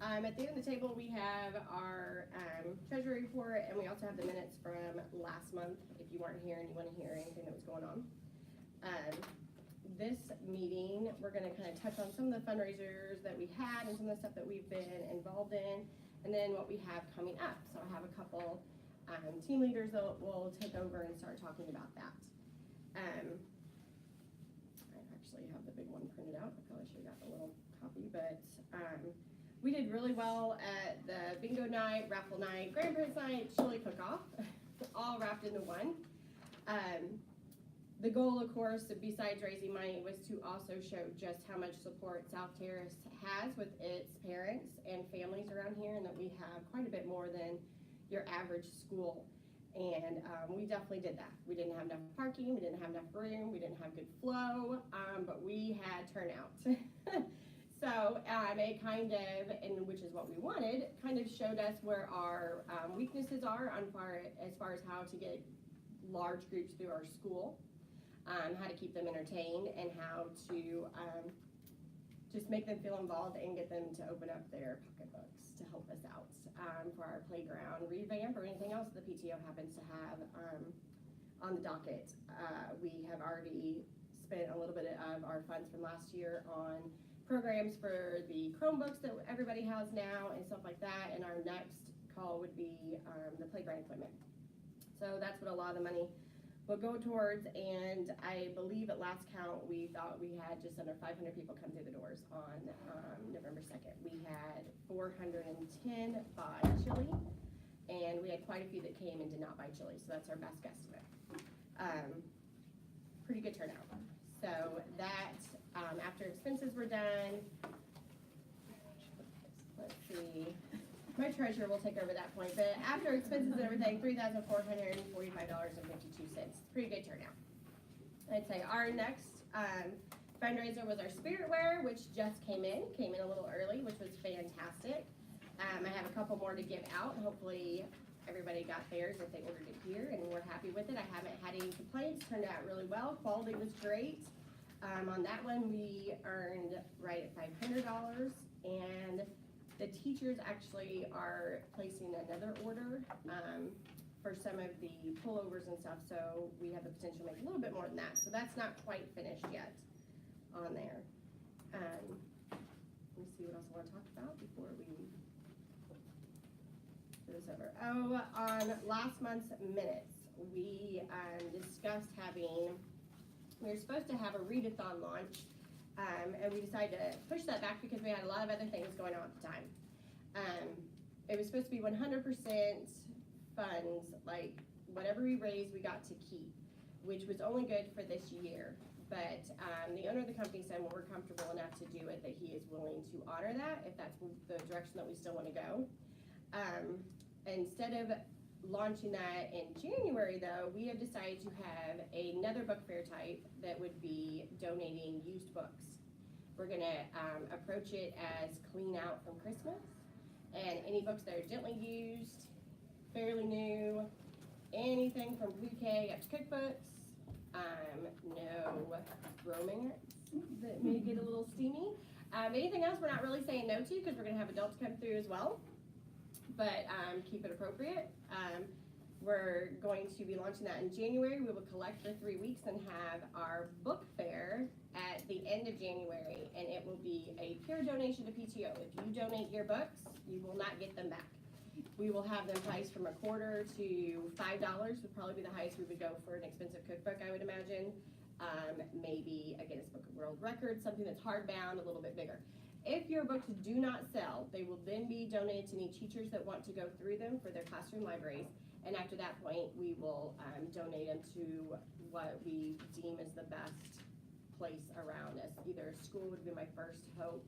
At the end of the table, we have our treasury report, and we also have the minutes from last month, if you weren't here and you want to hear anything that was going on. This meeting, we're going to kind of touch on some of the fundraisers that we had and some of the stuff that we've been involved in, and then what we have coming up. So I have a couple team leaders that will take over and start talking about that. I actually have the big one printed out. I probably should have got the little copy, but we did really well at the bingo night, raffle night, grandparents night, chili cook-off, all wrapped into one. The goal, of course, besides raising money, was to also show just how much support South Terrace has with its parents and families around here, and that we have quite a bit more than your average school. And we definitely did that. We didn't have enough parking, we didn't have enough room, we didn't have good flow, but we had turnout. So it kind of, and which is what we wanted, kind of showed us where our weaknesses are as far as how to get large groups through our school, how to keep them entertained, and how to just make them feel involved and get them to open up their pocketbooks to help us out for our playground revamp or anything else the PTO happens to have on the docket. We have already spent a little bit of our funds from last year on programs for the Chromebooks that everybody has now and stuff like that, and our next call would be the playground equipment. So that's what a lot of the money will go towards, and I believe at last count we thought we had just under 500 people come through the doors on November 2nd. We had 410 buy chili, and we had quite a few that came and did not buy chili, so that's our best guesstimate. Pretty good turnout. So that, after expenses were done, let's see, my treasurer will take over that point, but after expenses and everything, $3,445.52. Pretty good turnout. I'd say our next fundraiser was our spiritware, which just came in a little early, which was fantastic. I have a couple more to give out. Hopefully everybody got theirs if they ordered it here, and we're happy with it. I haven't had any complaints. Turned out really well. Quality was great. On that one, we earned right at $500, and the teachers actually are placing another order for some of the pullovers and stuff, so we have the potential to make a little bit more than that. So that's not quite finished yet on there. Let me see what else I want to talk about before we do this over. Oh, on last month's minutes, we discussed we were supposed to have a readathon launch, and we decided to push that back because we had a lot of other things going on at the time. It was supposed to be 100% funds, like whatever we raised, we got to keep, which was only good for this year. But the owner of the company said, well, we're comfortable enough to do it, that he is willing to honor that if that's the direction that we still want to go. Instead of launching that in January, though, we have decided to have another book fair type that would be donating used books. We're gonna approach it as clean out from Christmas, and any books that are gently used, fairly new, anything from bouquet up to cookbooks, no romance that may get a little steamy. Anything else we're not really saying no to, because we're gonna have adults come through as well, but keep it appropriate. We're going to be launching that in January. We will collect for 3 weeks and have our book fair at the end of January, and it will be a pure donation to PTO. If you donate your books, you will not get them back. We will have them priced from $1 to $5 would probably be the highest we would go for an expensive cookbook, I would imagine. Maybe a Guinness Book of World Records, something that's hardbound, a little bit bigger. If your books do not sell, they will then be donated to any teachers that want to go through them for their classroom libraries. And after that point, we will donate them to what we deem as the best place around us. Either a school would be my first hope,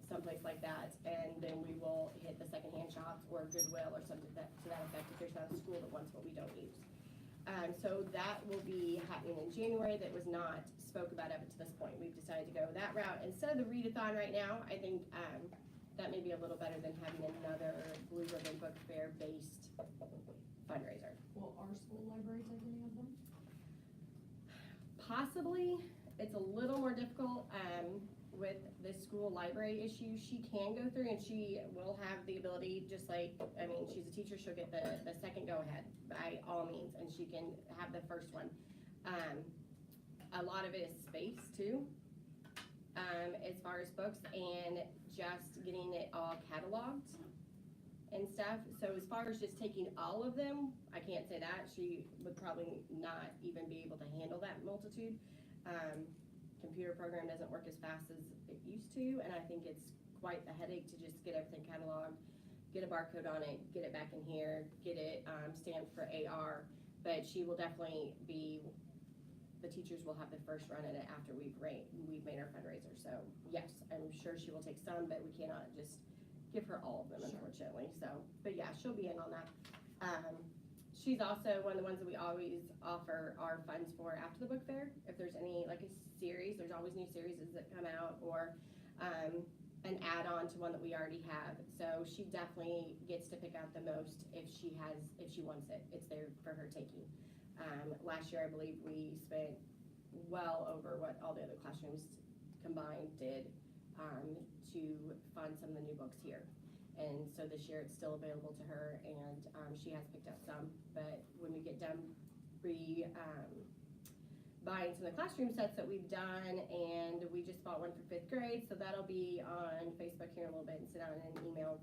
someplace like that, and then we will hit the secondhand shops or Goodwill or something to that effect if there's not a school that wants what we don't use. So that will be happening in January. That was not spoke about up to this point. We've decided to go that route. Instead of the readathon right now, I think that may be a little better than having another Blue Ribbon Book Fair based fundraiser. Will our school library take any of them? Possibly. It's a little more difficult with the school library issue. She can go through and she will have the ability, just like, I mean, she's a teacher, she'll get the second go ahead by all means, and she can have the first one. A lot of it is space too, as far as books and just getting it all cataloged and stuff. So as far as just taking all of them, I can't say that. She would probably not even be able to handle that multitude. Computer program doesn't work as fast as it used to, and I think it's quite the headache to just get everything cataloged, get a barcode on it, get it back in here, get it stamped for AR. But she will definitely be, the teachers will have the first run at it after we've made our fundraiser. So yes, I'm sure she will take some, but we cannot just give her all of them, unfortunately. So, but yeah, she'll be in on that. She's also one of the ones that we always offer our funds for after the book fair. If there's any, like a series, there's always new series that come out, or an add-on to one that we already have. So she definitely gets to pick out the most if she wants it. It's there for her taking. Last year, I believe we spent well over what all the other classrooms combined did to fund some of the new books here. And so this year it's still available to her, and she has picked up some. But when we get done buying some of the classroom sets that we've done, and we just bought one for 5th grade, so that'll be on Facebook here in a little bit and send out in an email.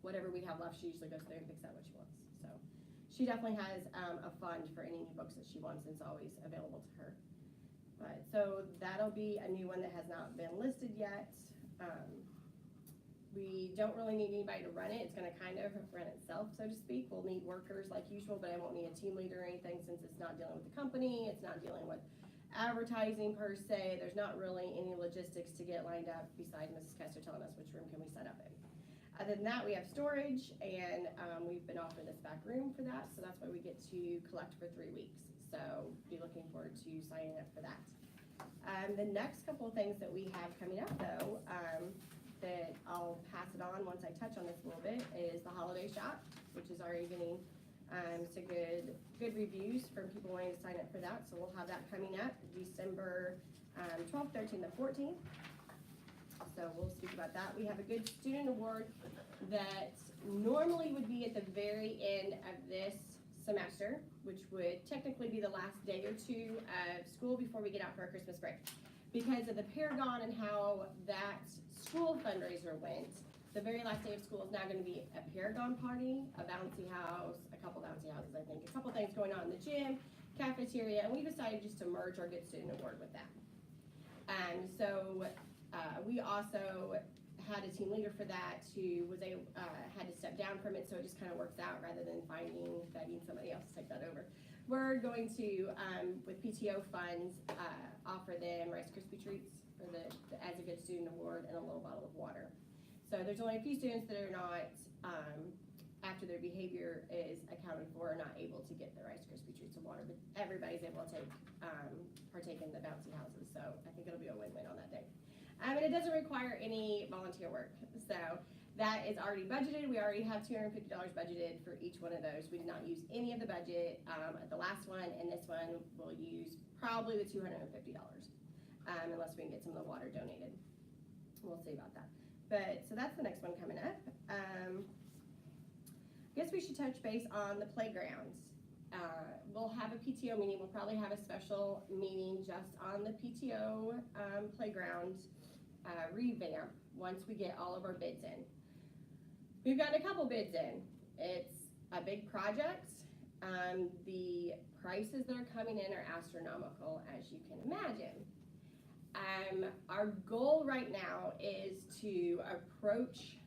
Whatever we have left, she usually goes there and picks out what she wants. So she definitely has a fund for any new books that she wants, and it's always available to her. But so that'll be a new one that has not been listed yet. We don't really need anybody to run it. It's going to kind of run itself, so to speak. We'll need workers like usual, but I won't need a team leader or anything, since it's not dealing with the company. It's not dealing with advertising per se. There's not really any logistics to get lined up besides Mrs. Kester telling us which room can we set up in. Other than that, we have storage, and we've been offered this back room for that, so that's why we get to collect for 3 weeks. So be looking forward to signing up for that. The next couple of things that we have coming up, though, that I'll pass it on once I touch on this a little bit, is the holiday shop, which is already getting some good reviews from people wanting to sign up for that. So we'll have that coming up December 12th, 13th, and 14th. So we'll speak about that. We have a good student award that normally would be at the very end of this semester, which would technically be the last day or two of school before we get out for our Christmas break. Because of the Paragon and how that school fundraiser went, the very last day of school is now going to be a Paragon party, a bouncy house, a couple bouncy houses, I think, a couple things going on in the gym, cafeteria, and we decided just to merge our Good Student Award with that. So we also had a team leader for that who was had to step down from it, so it just kind of works out rather than begging somebody else to take that over. We're going to, with PTO funds, offer them Rice Krispie treats for as a Good Student Award and a little bottle of water. So there's only a few students that are not after their behavior is accounted for, are not able to get their Rice Krispie treats and water, but everybody's able to partake in the bouncy houses, so I think it'll be a win-win on that day. And it doesn't require any volunteer work, so that is already budgeted. We already have $250 budgeted for each one of those. We did not use any of the budget at the last one, and this one we'll use probably the $250, unless we can get some of the water donated. We'll see about that. But, so that's the next one coming up. I guess we should touch base on the playgrounds. We'll have a PTO meeting. We'll probably have a special meeting just on the PTO playground revamp once we get all of our bids in. We've gotten a couple bids in. It's a big project. The prices that are coming in are astronomical, as you can imagine. Our goal right now is to approach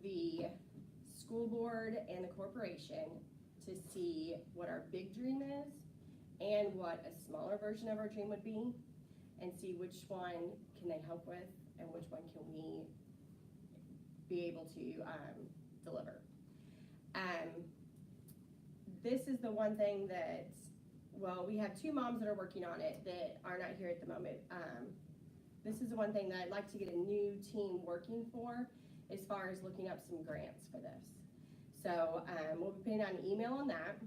the school board and the corporation to see what our big dream is and what a smaller version of our dream would be, and see which one can they help with and which one can we be able to deliver. This is the one thing that, well, we have two moms that are working on it that are not here at the moment. This is the one thing that I'd like to get a new team working for, as far as looking up some grants for this. So we'll be putting out an email on that.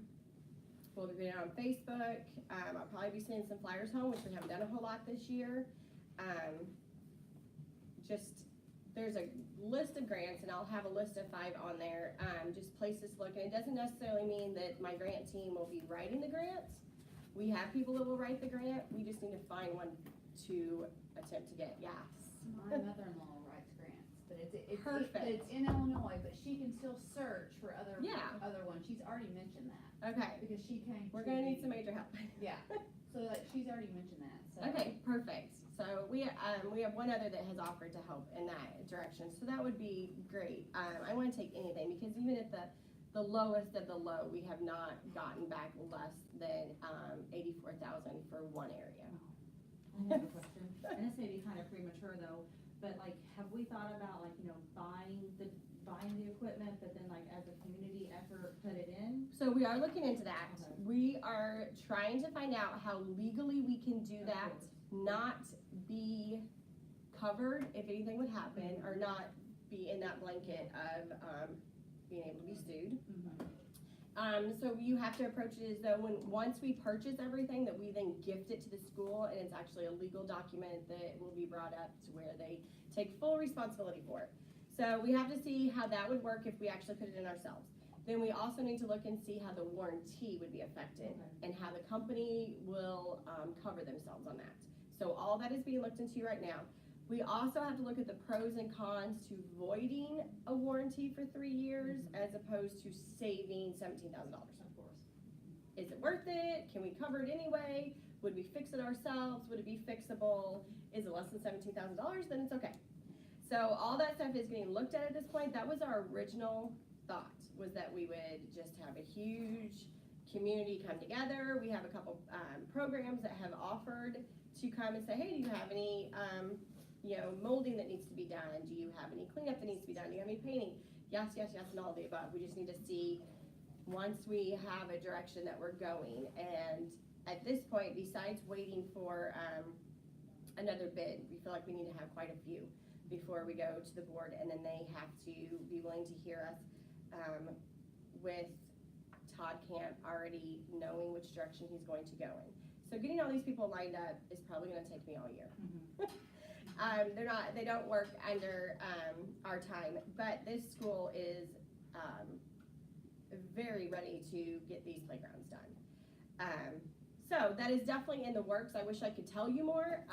We'll be putting it on Facebook. I'll probably be sending some flyers home, which we haven't done a whole lot this year. There's a list of grants, and I'll have a list of 5 on there. Just places to look, and it doesn't necessarily mean that my grant team will be writing the grants. We have people that will write the grant. We just need to find one to attempt to get. Yes. My mother-in-law writes grants, but it's Perfect. But it's in Illinois, but she can still search for other ones. She's already mentioned that. Okay. Because she came. We're gonna need some major help. Yeah. So she's already mentioned that. So. Okay, perfect. So we have one other that has offered to help in that direction. So that would be great. I want to take anything, because even at the lowest of the low, we have not gotten back less than $84,000 for one area. I have a question, and this may be kind of premature though, but like, have we thought about like, buying the equipment, but then like as a community effort, put it in? So we are looking into that. Okay. We are trying to find out how legally we can do that, not be covered if anything would happen, or not be in that blanket of being able to be sued. So you have to approach it as though once we purchase everything, that we then gift it to the school, and it's actually a legal document that will be brought up to where they take full responsibility for it. So we have to see how that would work if we actually put it in ourselves. Then we also need to look and see how the warranty would be affected, and how the company will cover themselves on that. So all that is being looked into right now. We also have to look at the pros and cons to voiding a warranty for 3 years, as opposed to saving $17,000. Of course. Is it worth it? Can we cover it anyway? Would we fix it ourselves? Would it be fixable? Is it less than $17,000? Then it's okay. So all that stuff is getting looked at this point. That was our original thought, was that we would just have a huge community come together. We have a couple programs that have offered to come and say, hey, do you have any molding that needs to be done? Do you have any cleanup that needs to be done? Do you have any painting? Yes, yes, yes, and all of the above. We just need to see, once we have a direction that we're going. And at this point, besides waiting for another bid, we feel like we need to have quite a few before we go to the board, and then they have to be willing to hear us, with Todd Camp already knowing which direction he's going to go in. So getting all these people lined up is probably going to take me all year. They don't work under our time, but this school is very ready to get these playgrounds done. So that is definitely in the works. I wish I could tell you more.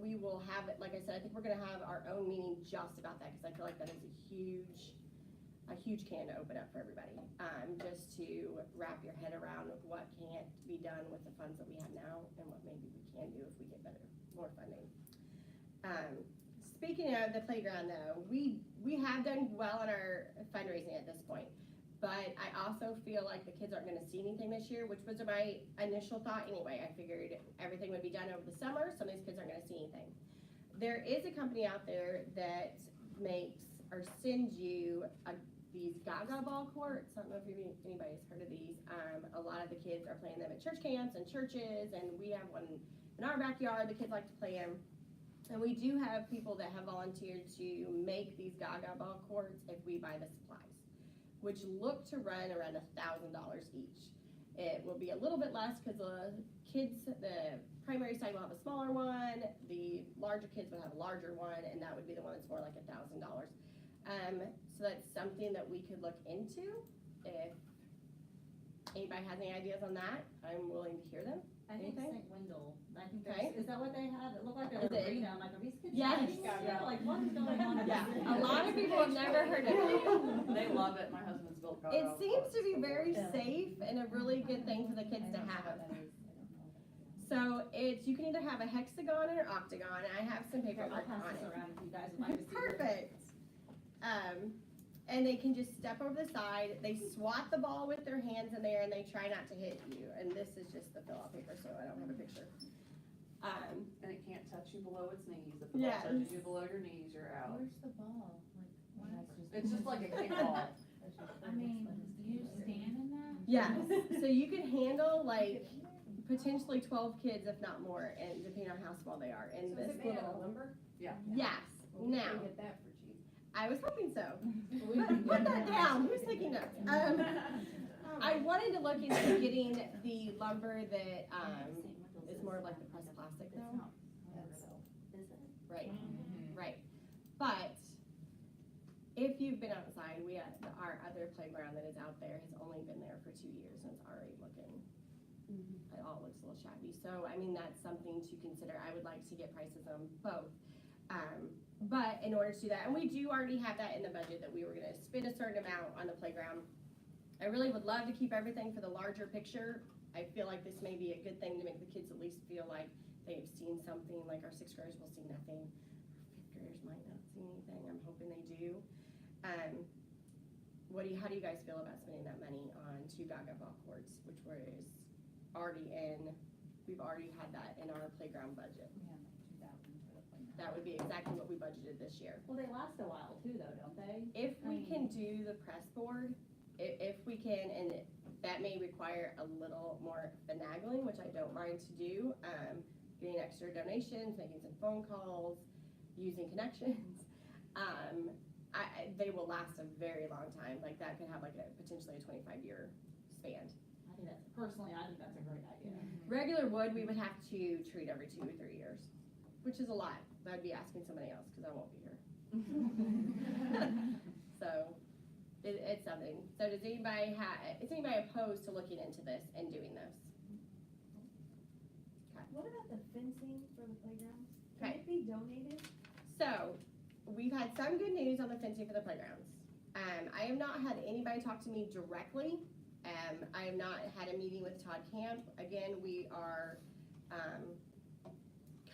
We will have it, like I said, I think we're gonna have our own meeting just about that, because I feel like that is a huge can to open up for everybody. Just to wrap your head around what can't be done with the funds that we have now, and what maybe we can do if we get more funding. Speaking of the playground though, we have done well in our fundraising at this point, but I also feel like the kids aren't gonna see anything this year, which was my initial thought anyway. I figured everything would be done over the summer, so these kids aren't gonna see anything. There is a company out there that makes or sends you a these Gaga ball courts. I don't know if anybody's heard of these. A lot of the kids are playing them at church camps and churches, and we have one in our backyard. The kids like to play them. And we do have people that have volunteered to make these Gaga ball courts if we buy the supplies, which look to run around $1,000 each. It will be a little bit less because the primary side will have a smaller one, the larger kids will have a larger one, and that would be the one that's more like $1,000. So that's something that we could look into. If anybody has any ideas on that, I'm willing to hear them. I think Anything? St. Wendell, I think Okay. is that what they have? It looked like Is an it? arena, I'm like, are these kids? Yes. playing? Yeah, like, what is going on? Yeah, a lot of people have never heard of it. They love it. My husband's built Gaga. It seems to be very Yeah. safe and a really good thing for the kids to have. So you can either have a hexagon or octagon. I have some Here, I'll paperwork pass on this it. around if you guys would like to see. Perfect. And they can just step over the side. They swat the ball with their hands in there, and they try not to hit you. And this is just the fill-out paper, so I don't have a picture. And it can't touch you below its knees. If the Yes. ball touches you below your knees, you're out. Where's the ball? Like, what? It's just like a kickball. I mean, do you stand in that? Yes. So you can handle like potentially 12 kids, if not more, and depending on how small they are. And this little lumber? Yeah. yes. Now Get that for cheap. I was hoping so. Put that down. Who's taking notes? I wanted to look into getting the lumber that is more like the pressed plastic though. Right, right. But if you've been outside, we have our other playground that is out there has only been there for 2 years and it's already looking. It all looks a little shabby. So I mean that's something to consider. I would like to get prices on both. But in order to do that, and we do already have that in the budget that we were going to spend a certain amount on the playground. I really would love to keep everything for the larger picture. I feel like this may be a good thing to make the kids at least feel like they've seen something, like our 6th graders will see nothing. Our 5th graders might not see anything. I'm hoping they do. How do you guys feel about spending that money on 2 Gaga ball courts, which we've already had that in our playground budget. We have like 2,000 for the playground. That would be exactly what we budgeted this year. Well, they last a while too though, don't they? If we can do the press board, if we can, and that may require a little more finagling, which I don't mind to do, getting extra donations, making some phone calls, using connections, they will last a very long time. Like that could have like potentially a 25-year span. I think that's a great idea. Regular wood, we would have to treat every 2 or 3 years, which is a lot. I'd be asking somebody else because I won't be here. So it's something. So is anybody opposed to looking into this and doing this? What about the fencing for the playgrounds? Okay. Can it be donated? So we've had some good news on the fencing for the playgrounds. I have not had anybody talk to me directly. I have not had a meeting with Todd Camp. Again, we are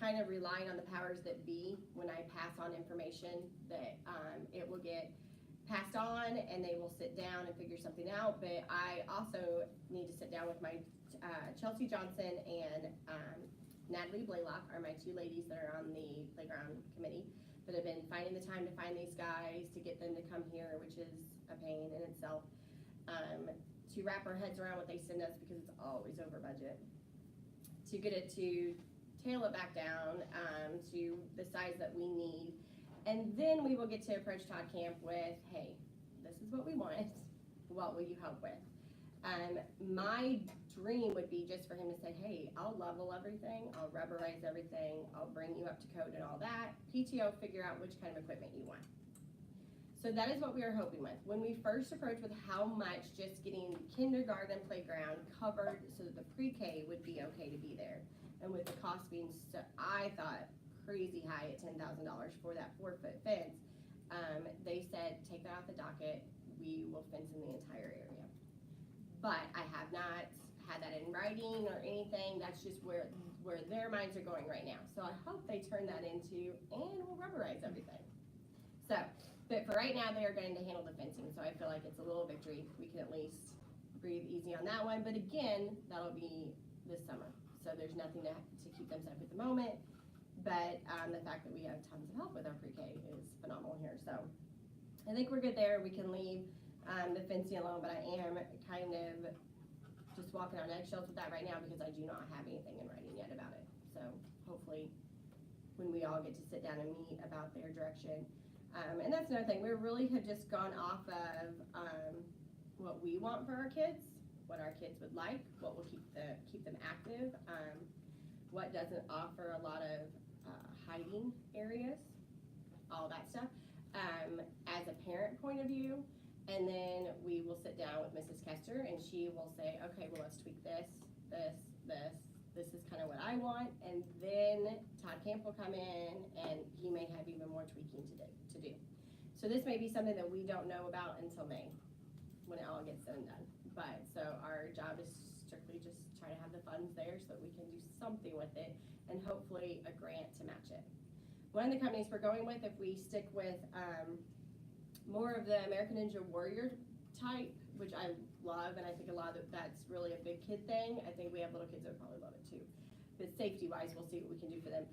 kind of relying on the powers that be when I pass on information that it will get passed on and they will sit down and figure something out. But I also need to sit down with my Chelsea Johnson and Natalie Blaylock are my 2 ladies that are on the playground committee that have been finding the time to find these guys, to get them to come here, which is a pain in itself, to wrap our heads around what they send us because it's always over budget, to get it to tail it back down to the size that we need. And then we will get to approach Todd Camp with, hey, this is what we want. What will you help with? My dream would be just for him to say, hey, I'll level everything, I'll rubberize everything, I'll bring you up to code and all that. PTO, figure out which kind of equipment you want. So that is what we are hoping with. When we first approached with how much just getting kindergarten playground covered so that the pre-K would be okay to be there. And with the cost being, so I thought crazy high at $10,000 for that 4-foot fence, they said, take that off the docket, we will fence in the entire area. But I have not had that in writing or anything. That's just where their minds are going right now. So I hope they turn that into, and we'll rubberize everything. So, but for right now, they are going to handle the fencing. So I feel like it's a little victory. We can at least breathe easy on that one. But again, that'll be this summer. So there's nothing to keep them safe at the moment. But the fact that we have tons of help with our pre-K is phenomenal here. So I think we're good there. We can leave the fencing alone, but I am kind of just walking on eggshells with that right now because I do not have anything in writing yet about it. So hopefully when we all get to sit down and meet about their direction. And that's another thing, we really have just gone off of what we want for our kids, what our kids would like, what will keep them active, what doesn't offer a lot of hiding areas, all that stuff, as a parent point of view. And then we will sit down with Mrs. Kester and she will say, okay, well, let's tweak this is kind of what I want. And then Todd Camp will come in and he may have even more tweaking to do. So this may be something that we don't know about until May when it all gets said and done. But so our job is strictly just try to have the funds there so that we can do something with it and hopefully a grant to match it. One of the companies we're going with, if we stick with more of the American Ninja Warrior type, which I love, and I think a lot of that's really a big kid thing. I think we have little kids that would probably love it too. But safety-wise, we'll see what we can do for them.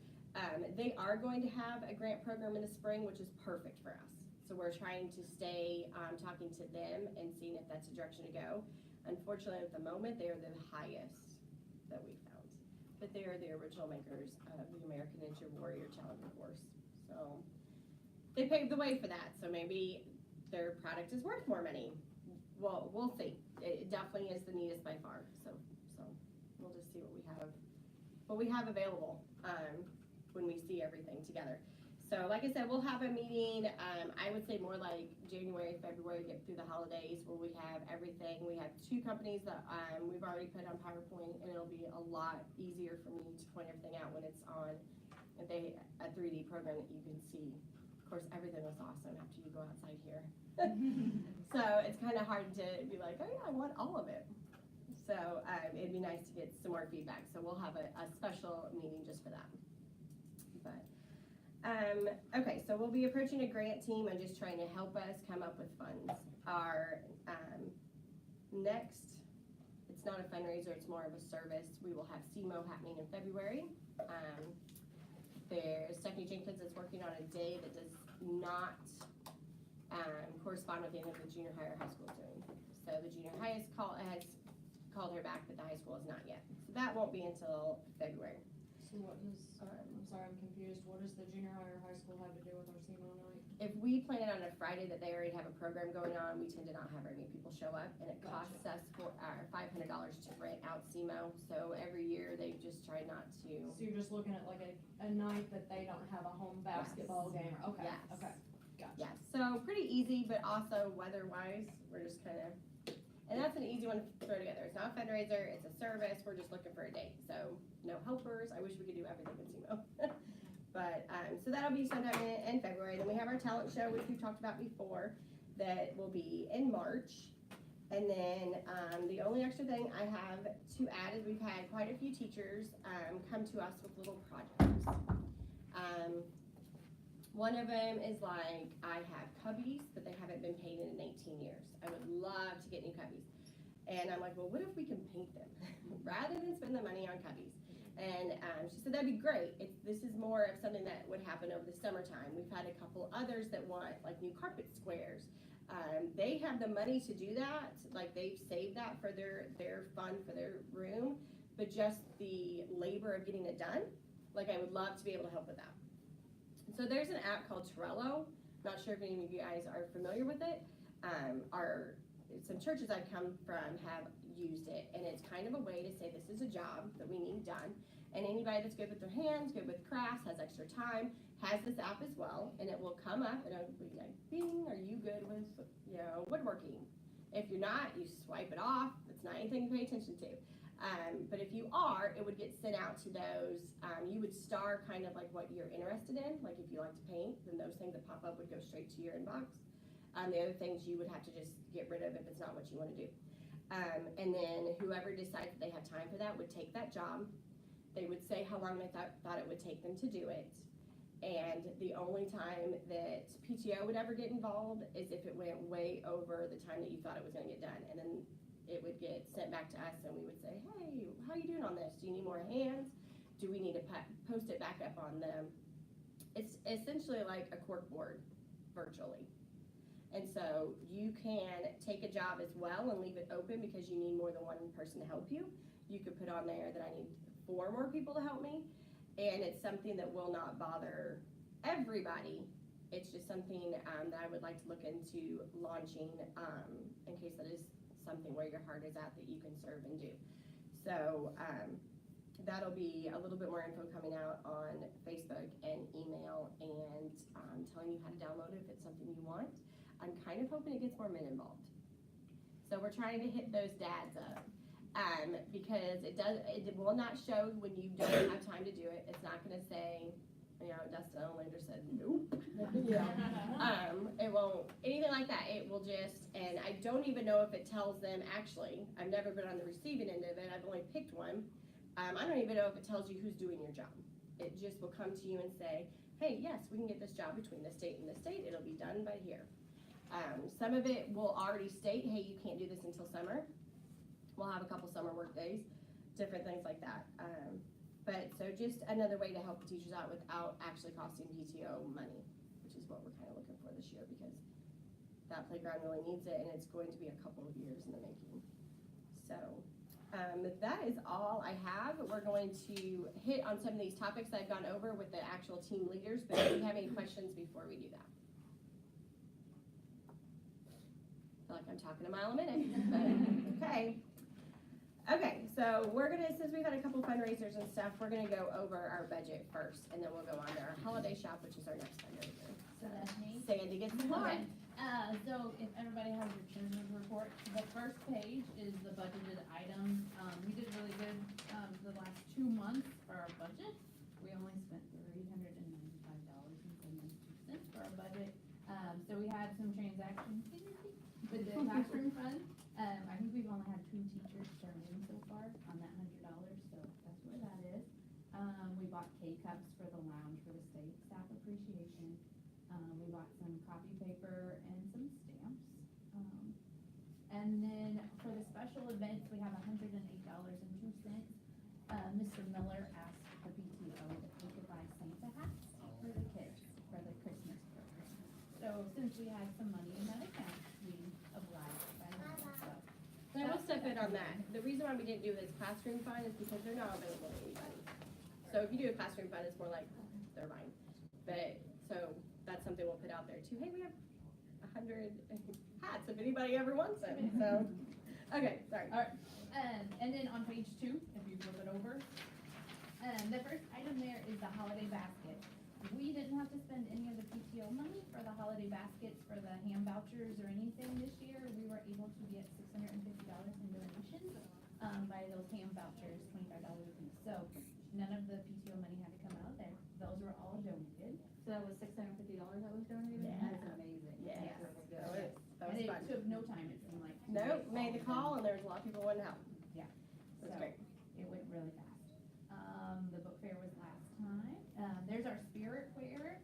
They are going to have a grant program in the spring, which is perfect for us. So we're trying to stay talking to them and seeing if that's a direction to go. Unfortunately, at the moment, they are the highest that we've found. But they are the original makers of the American Ninja Warrior Challenger course. So they paved the way for that. So maybe their product is worth more money. Well, we'll see. It definitely is the neatest by far. So we'll just see what we have available when we see everything together. So like I said, we'll have a meeting, I would say more like January, February, get through the holidays where we have everything. We have 2 companies that we've already put on PowerPoint, and it'll be a lot easier for me to point everything out when it's on a 3D program that you can see. Of course, everything was awesome after you go outside here. So it's kind of hard to be like, oh yeah, I want all of it. So it'd be nice to get some more feedback. So we'll have a special meeting just for that. But okay, so we'll be approaching a grant team and just trying to help us come up with funds. Our next, it's not a fundraiser, it's more of a service. We will have SEMO happening in February. There's Stephanie Jenkins is working on a day that does not correspond with anything the junior high or high school is doing. So the junior high has called her back, but the high school is not yet. So that won't be until February. So what does, I'm sorry, I'm confused, what does the junior high or high school have to do with our SEMO night? If we plan it on a Friday that they already have a program going on, we tend to not have very many people show up, and it costs us $500 to rent out SEMO. So every year they just try not to. So you're just looking at like a night that they don't have a home basketball game, or, okay, Yes. okay, gotcha. Yeah, so pretty easy, but also weather-wise, we're just kind of, and that's an easy one to throw together. It's not a fundraiser, it's a service, we're just looking for a date. So no helpers, I wish we could do everything in SEMO. But, so that'll be sometime in February. Then we have our talent show, which we've talked about before, that will be in March. And then the only extra thing I have to add is we've had quite a few teachers come to us with little projects. One of them is like, I have cubbies, but they haven't been painted in 18 years. I would love to get new cubbies. And I'm like, well, what if we can paint them rather than spend the money on cubbies? And she said, that'd be great. This is more of something that would happen over the summertime. We've had a couple others that want like new carpet squares. They have the money to do that. Like they've saved that for their fund for their room, but just the labor of getting it done, like I would love to be able to help with that. So there's an app called Trello. Not sure if any of you guys are familiar with it. Some churches I've come from have used it, and it's kind of a way to say this is a job that we need done, and anybody that's good with their hands, good with crafts, has extra time, has this app as well, and it will come up and it'll be like, bing, are you good with, woodworking? If you're not, you swipe it off. It's not anything to pay attention to. But if you are, it would get sent out to those. You would star kind of like what you're interested in. Like if you like to paint, then those things that pop up would go straight to your inbox. The other things you would have to just get rid of if it's not what you want to do. And then whoever decides that they have time for that would take that job. They would say how long they thought it would take them to do it. And the only time that PTO would ever get involved is if it went way over the time that you thought it was going to get done. And then it would get sent back to us, and we would say, hey, how are you doing on this? Do you need more hands? Do we need to post it back up on them? It's essentially like a cork board virtually. And so you can take a job as well and leave it open because you need more than one person to help you. You could put on there that I need 4 more people to help me. And it's something that will not bother everybody. It's just something that I would like to look into launching in case that is something where your heart is at that you can serve and do. So that'll be a little bit more info coming out on Facebook and email and telling you how to download it if it's something you want. I'm kind of hoping it gets more men involved. So we're trying to hit those dads up because it will not show when you don't have time to do it. It's not going to say, you know, Dustin Olander said nope. It won't, anything like that. It will just, and I don't even know if it tells them, actually, I've never been on the receiving end of it. I've only picked one. I don't even know if it tells you who's doing your job. It just will come to you and say, hey, yes, we can get this job between this date and this date. It'll be done by here. Some of it will already state, hey, you can't do this until summer. We'll have a couple summer work days, different things like that. But so just another way to help the teachers out without actually costing PTO money, which is what we're kind of looking for this year because that playground really needs it and it's going to be a couple of years in the making. So that is all I have. We're going to hit on some of these topics I've gone over with the actual team leaders, but do you have any questions before we do that? I feel like I'm talking a mile a minute, but okay. Okay, so we're gonna, since we've had a couple fundraisers and stuff, we're gonna go over our budget first, and then we'll go on to our holiday shop, which is our next fundraiser. So that's me. Sandy gets the Okay, line. so if everybody has your treasurer's report, the first page is the budgeted items. We did really good, the last 2 months for our budget. We only spent $395.72 for our budget. So we had some transactions with the classroom fund. I think we've only had 2 teachers turn in so far on that $100, so that's where that is. We bought K-cups for the lounge for the state staff appreciation. We bought some copy paper and some stamps. And then for the special events, we have $108.02. Mr. Miller asked the PTO if we could buy Santa hats for the kids for the Christmas program. So since we had some money in that account, we obliged by that. So I will step in on that. The reason why we didn't do this classroom fund is because they're not available to anybody. So if you do a classroom fund, it's more like they're mine. But, so that's something we'll put out there too. Hey, we have 100 hats if anybody ever wants them, so. Okay, sorry. All right, and then on page 2, if you flip it over, the first item there is the holiday basket. We didn't have to spend any of the PTO money for the holiday baskets for the ham vouchers or anything this year. We were able to get $650 in donations by those ham vouchers, $25 a piece. So none of the PTO money had to come out of there. Those were all donated. So that was $650 that was donated? Yeah. That's amazing. Yes. That's really That good. was And it fun. took no time, it seemed like. Nope, made the call and there's a lot of people wanting to help. Yeah. That's So, great. it went really fast. The book fair was last time. There's our spirit fair.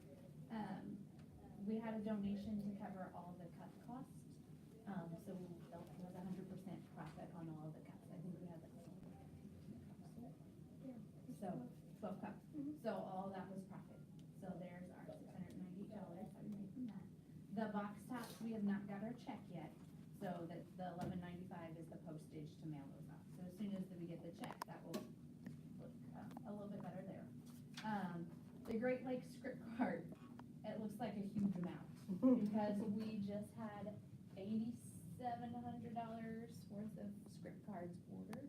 We had a donation to cover all the cup costs. So we felt it was 100% profit on all of the cups. I think we had like 12 cups. So all that was profit. So there's our $698 that we made from that. The box tops, we have not got our check yet. So that the $11.95 is the postage to mail those out. So as soon as we get the check, that will look a little bit better there. The Great Lakes script card, it looks like a huge amount because we just had $8,700 worth of script cards ordered.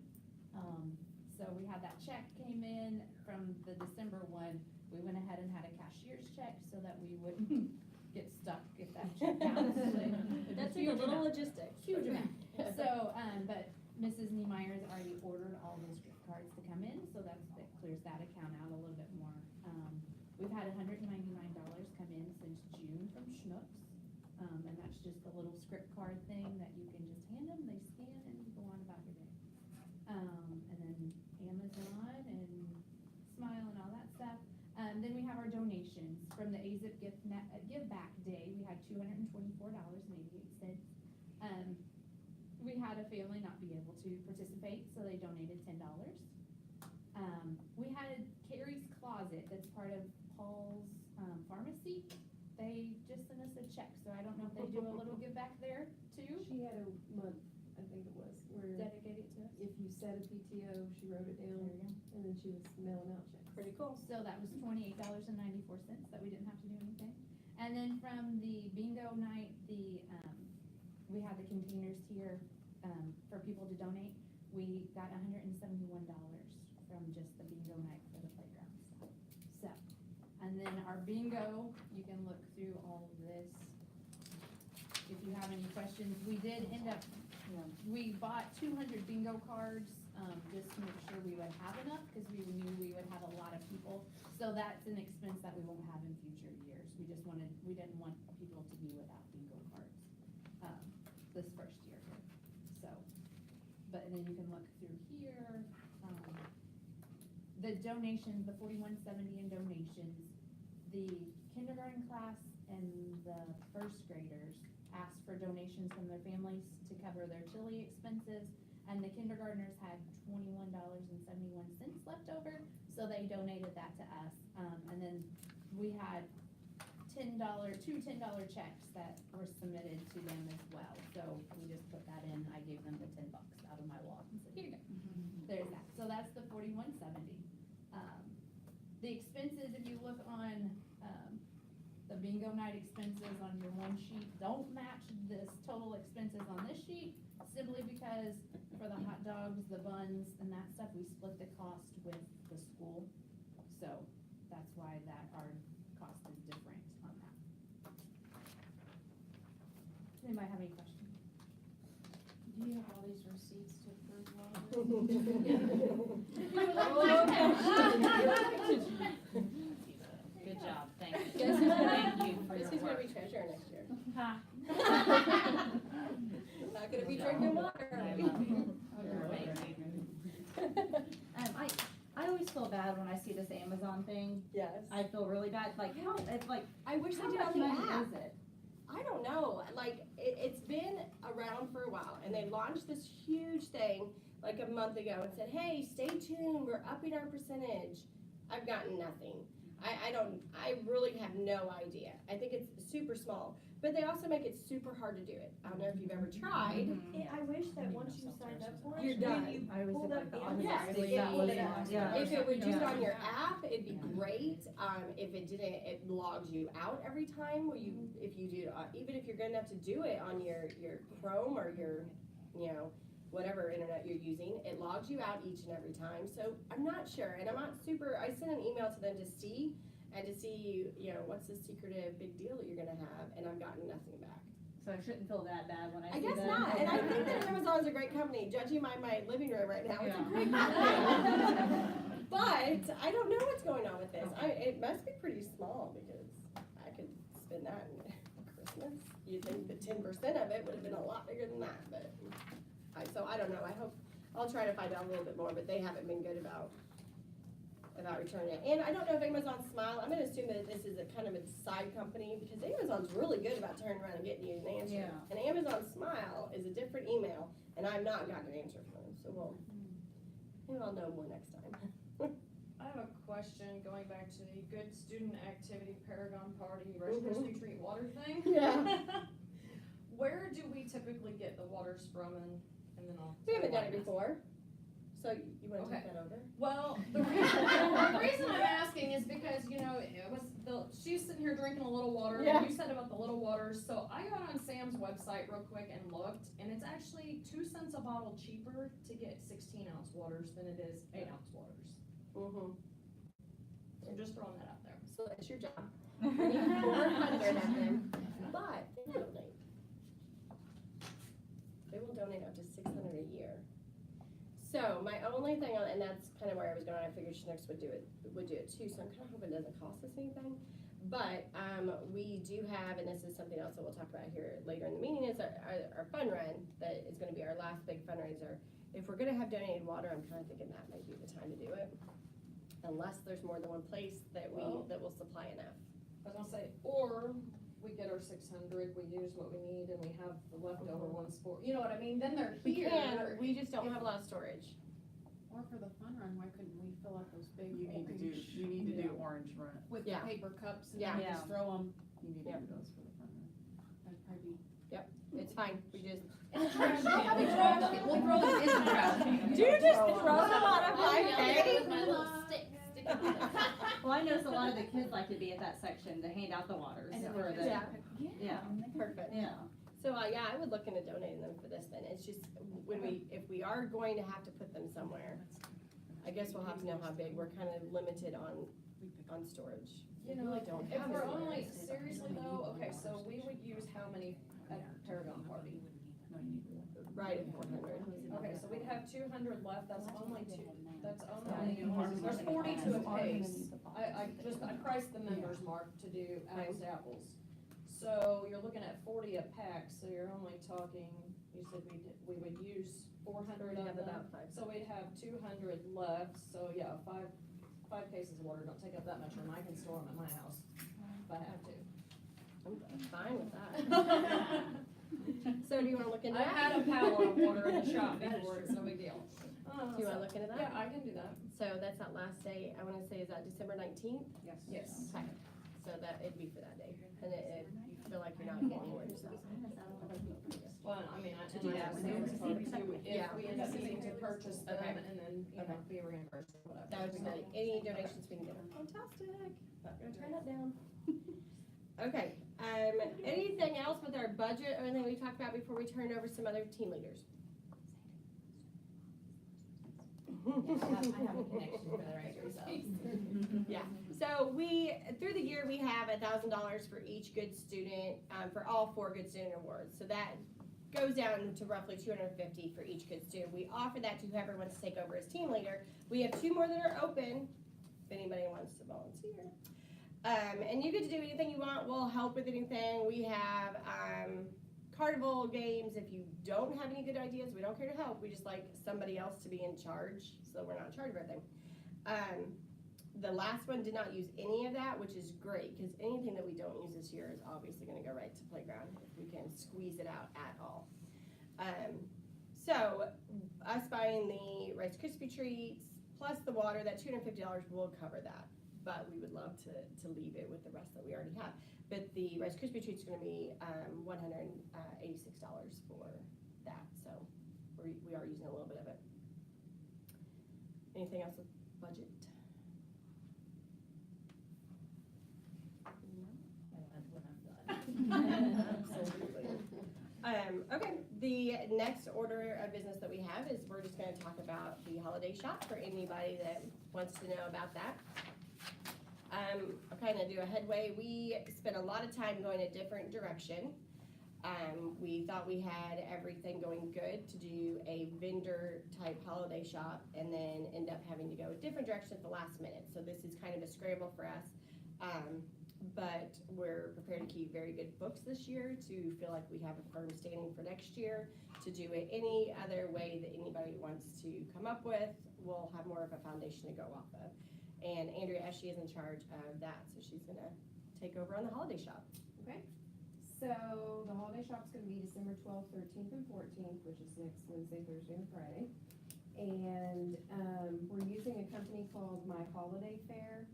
So we had that check came in from the December one. We went ahead and had a cashier's check so that we wouldn't get stuck if that check bounced. That's a little logistics. Huge amount. So, but Mrs. Niemeyer's already ordered all those gift cards to come in, so that clears that account out a little bit more. We've had $199 come in since June from Schnucks, and that's just a little script card thing that you can just hand them, they scan, and you go on about your day. And then Amazon and Smile and all that stuff. Then we have our donations from the AZIP Give Back Day. We had $224.88. We had a family not be able to participate, so they donated $10. We had Carrie's Closet, that's part of Paul's pharmacy. They just just sent us a check, so I don't know if they do a little give back there too. She had a month, I think it was, where Dedicated to us. if you said a PTO, she wrote it down, and then she was mailing out checks. Pretty cool. So that was $28.94 that we didn't have to do anything. And then from the bingo night, we had the containers here, for people to donate. We got $171 from just the bingo night for the playground stuff. So, and then our bingo, you can look through all of this. If you have any questions, we did end up, we bought 200 bingo cards, just to make sure we would have enough, because we knew we would have a lot of people. So that's an expense that we won't have in future years. We didn't want people to be without bingo cards, this first year. So, but then you can look through here, the donations, the 4170 in donations, the kindergarten class and the first graders asked for donations from their families to cover their chili expenses, and the kindergartners had $21.71 left over, so they donated that to us. And then we had two $10 checks that were submitted to them as well, so we just put that in. I gave them the $10 out of my wallet and said, here you go. There's that. So that's the 4170. The expenses, if you look on, the bingo night expenses on your one sheet, don't match this total expenses on this sheet, simply because for the hot dogs, the buns, and that stuff, we split the cost with the school. So that's why our cost is different on that. Anybody have any questions? Do you have all these receipts to prove all Good job, thank you. Guess who's gonna- Thank you for Guess your who's gonna work. be treasurer next year? Ha. Not gonna be drinking water. I always feel bad when I see this Amazon thing. Yes. I feel really bad, like, how, it's like, I wish how they did much on the money app. is it? I don't know, like, it's been around for a while, and they launched this huge thing like a month ago and said, hey, stay tuned, we're upping our percentage. I've gotten nothing. I really have no idea. I think it's super small, but they also make it super hard to do it. I don't know if you've ever tried. I wish that once you signed up for it, You're done. when you I always pulled think up like the Amazon, automatic it that pulled was it up. Yeah. If it was just Yeah. on your app, it'd be great. If it didn't, it logs you out every time. If you do, even if you're good enough to do it on your Chrome or your, whatever internet you're using, it logs you out each and every time. So I'm not sure, and I'm not super. I sent an email to them to see, what's the secretive big deal that you're gonna have, and I've gotten nothing back. So I shouldn't feel that bad when I I see guess that. not, and I think that Amazon's a great company. Judging by my living room right now, it's a Yeah. great company. But I don't know what's going on with this. It must be pretty small because I could spend that in Christmas. You'd think that 10% of it would have been a lot bigger than that, but so I don't know. I'll try to find out a little bit more, but they haven't been good about returning it. And I don't know if Amazon Smile, I'm gonna assume that this is a kind of a side company, because Amazon's really good about turning around and getting you an answer. Yeah. And Amazon Smile is a different email, and I've not gotten an answer from them, so maybe I'll know more next time. I have a question going back to the good student activity Paragon Party Rice Krispie Treat water thing. Yeah. Where do we typically get the waters from and then I'll. We haven't done it before, so you wanna take Okay. that over? Well, the reason I'm asking is because, she's sitting here drinking a little water, Yeah. and you said about the little waters, so I got on Sam's website real quick and looked, and it's actually 2 cents a bottle cheaper to get 16-ounce waters than it is 8-ounce waters. Mm-hmm. So I'm just throwing that out there. So that's your job. We need 400 of them, but they donate. They will donate up to 600 a year. So my only thing, and that's kind of where I was going, I figured Schnucks would do it too, so I'm kind of hoping it doesn't cost us anything. But we do have, and this is something else that we'll talk about here later in the meeting, is our fun run that is going to be our last big fundraiser. If we're going to have donated water, I'm kind of thinking that might be the time to do it, unless there's more than one place that will supply enough. I was gonna say, or we get our 600, we use what we need, and we have the leftover ones for, you know what I mean? Then they're We here. can, we just don't have a lot of storage. Or for the fun run, why couldn't we fill out those big You need to do orange orange run. with Yeah. the paper cups and Yeah. then just throw them? You need to Yeah. do those for the fun. fine, we just. We'll throw it in the trash can. Do you just throw them on a With 5K? my little stick, sticking on it. Well, I noticed a lot of the kids like to be at that section to hand out the waters for the, Yeah, yeah, perfect. yeah. So, yeah, I would look into donating them for this then. It's just, if we are going to have to put them somewhere, I guess we'll have to know how big. We're kind of limited on storage. You We know, really don't if have we're anywhere. only, seriously though, okay, so we would use how many at Tarragon Party? Right at 400. Okay, so we'd have 200 left, that's only there's 42 apiece. I priced the members, Mark, to do apples to apples. So you're looking at 40 a pack, so you're only talking, you said we would use 400 We of have them. about 5. So we'd have 200 left, so yeah, five cases of water don't take up that much room, I can store them at my house if I have to. I'm fine with that. So do you wanna look into I've that? had a pallet of water in the shop before, it's no big deal. Do you wanna look into that? Yeah, I can do that. So that's that last day, I wanna say, is that December 19th? Yes. Okay, so that, it'd be for that day, and you feel like you're not getting anywhere yourself. Well, I mean, I Yeah. Yeah. if we end up needing to purchase them Okay. and then, Okay. be reimbursed or whatever. That would be great, any donations we can get. Fantastic, not gonna turn that down. Okay, anything else with our budget, or anything we talked about before we turn over some other team leaders? I have a connection for the right results. Yeah, so through the year, we have $1,000 for each good student, for all 4 good student awards. So that goes down to roughly $250 for each good student. We offer that to whoever wants to take over as team leader. We have 2 more that are open, if anybody wants to volunteer. And you get to do anything you want, we'll help with anything. We have, carnival games. If you don't have any good ideas, we don't care to help. We just like somebody else to be in charge, so we're not in charge of everything. The last one did not use any of that, which is great, because anything that we don't use this year is obviously gonna go right to playground, if we can squeeze it out at all. So, us buying the Rice Krispie treats, plus the water, that $250 will cover that. But we would love to leave it with the rest that we already have. But the Rice Krispie treats are gonna be, $186 for that, so we are using a little bit of it. Anything else with budget? Absolutely. Okay, the next order of business that we have is we're just gonna talk about the holiday shop for anybody that wants to know about that. I'll kind of do a headway. We spent a lot of time going a different direction. We thought we had everything going good to do a vendor type holiday shop, and then end up having to go a different direction at the last minute. So this is kind of a scramble for us. But we're prepared to keep very good books this year to feel like we have a firm standing for next year. To do it any other way that anybody wants to come up with, we'll have more of a foundation to go off of. And Andrea Eshe is in charge of that, so she's gonna take over on the holiday shop. So the holiday shop's gonna be December 12th, 13th, and 14th, which is next Wednesday, Thursday, and Friday. And, we're using a company called My Holiday Fair.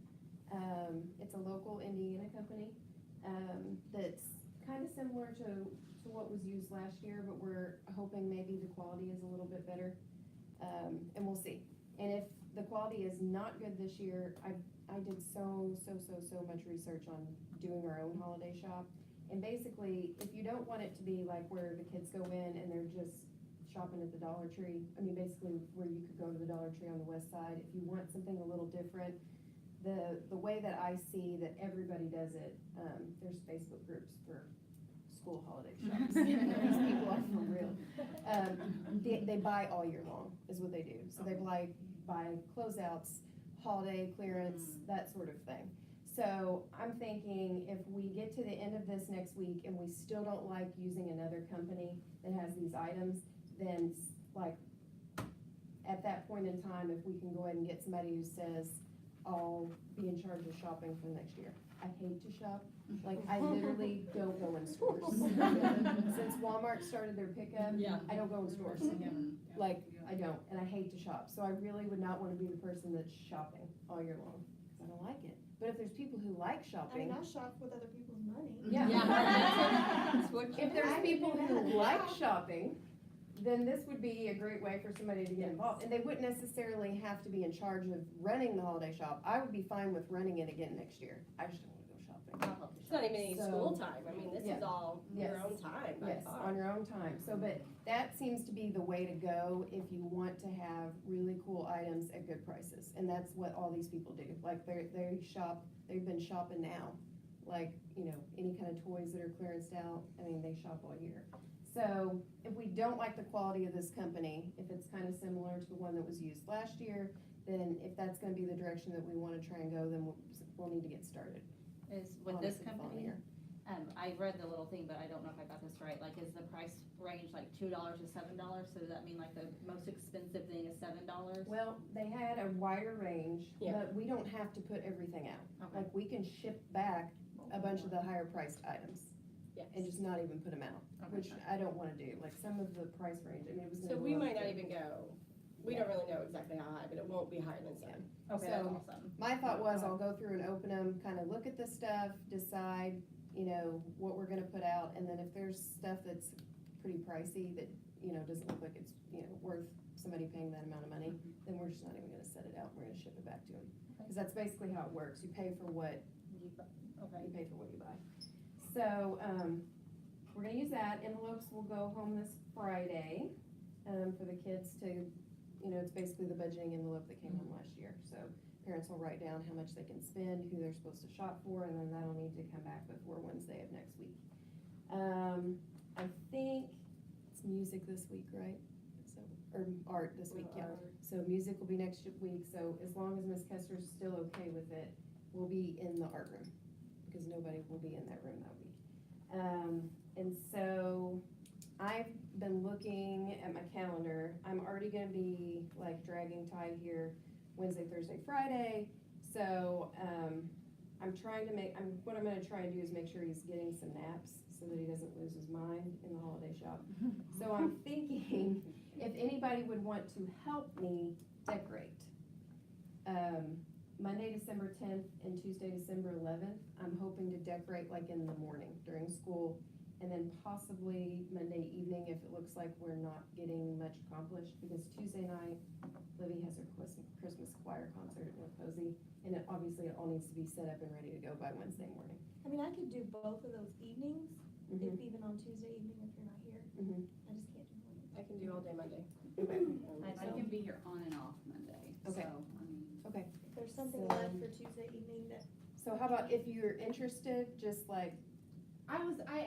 It's a local Indiana company, that's kind of similar to what was used last year, but we're hoping maybe the quality is a little bit better. And we'll see. And if the quality is not good this year, I did so much research on doing our own holiday shop. And basically, if you don't want it to be like where the kids go in and they're just shopping at the Dollar Tree, I mean, basically where you could go to the Dollar Tree on the west side, if you want something a little different, the way that I see that everybody does it, there's Facebook groups for school holiday shops. These people are for real. They buy all year long, is what they do. So they buy closeouts, holiday clearance, that sort of thing. So I'm thinking if we get to the end of this next week and we still don't like using another company that has these items, then like at that point in time, if we can go ahead and get somebody who says, I'll be in charge of shopping for the next year. I hate to shop. Like, I literally don't go in stores. Since Walmart started their pickup, I don't go in stores. Like, I don't, and I hate to shop. So I really would not want to be the person that's shopping all year long, because I don't like it. But if there's people who like shopping. I shop with other people's money. Yeah. That's what you if there's people who like shopping, then this would be a great way for somebody to get involved. And they wouldn't necessarily have to be in charge of running the holiday shop. I would be fine with running it again next year. I just don't wanna go shopping. It's not even any So- school time, I mean, this Yes. is all your Yes. own time, by Yes, far. on your own time. So, but that seems to be the way to go if you want to have really cool items at good prices. And that's what all these people do. Like, they shop, they've been shopping now. Like, you know, any kind of toys that are clearanced out, I mean, they shop all year. So, if we don't like the quality of this company, if it's kind of similar to the one that was used last year, then if that's gonna be the direction that we wanna try and go, then we'll need to get started. Is with on this it for the following company, year. I read the little thing, but I don't know if I got this right, like, is the price range like $2 to $7, so does that mean like the most expensive thing is $7? Well, they had a wider range, Yeah. but we don't have to put everything out. Okay. Like, we can ship back a bunch of the higher priced items Yes. and just not even put them out, Okay. which I don't wanna do. Like, some of the price range, I mean, it was gonna So go we up might not to- even go, we don't really know exactly how high, but it won't be higher than some. Okay, that's So- awesome. My thought was, I'll go through and open them, kinda look at the stuff, decide, you know, what we're gonna put out, and then if there's stuff that's pretty pricey that, you know, doesn't look like it's, you know, worth somebody paying that amount of money, then we're just not even gonna set it out, we're gonna ship it back to them. Cause that's basically how it works, you pay for what Okay. you pay for what you buy. So, we're gonna use that. Envelopes will go home this Friday, for the kids to, you know, it's basically the budgeting envelope that came home last year. So parents will write down how much they can spend, who they're supposed to shop for, and then that'll need to come back before Wednesday of next week. I think it's music this week, right? So, or art this week, yeah. So music will be next week, so as long as Ms. Kessler's still okay with it, we'll be in the art room, because nobody will be in that room that week. And so, I've been looking at my calendar, I'm already gonna be like dragging Ty here Wednesday, Thursday, Friday, so, what I'm gonna try and do is make sure he's getting some naps, so that he doesn't lose his mind in the holiday shop. So I'm thinking, if anybody would want to help me decorate, Monday, December 10th and Tuesday, December 11th, I'm hoping to decorate like in the morning during school, and then possibly Monday evening if it looks like we're not getting much accomplished, because Tuesday night, Libby has her Christmas choir concert in Posey, and it all needs to be set up and ready to go by Wednesday morning. I mean, I could do both of those evenings, Mhm. if even on Tuesday evening if you're not here. Mhm. I just can't do mornings. I can do all day Monday. I can be here on and off Monday, so, Okay. I mean. Okay, If there's something So- left for Tuesday evening that, so how about if you're interested, just like, I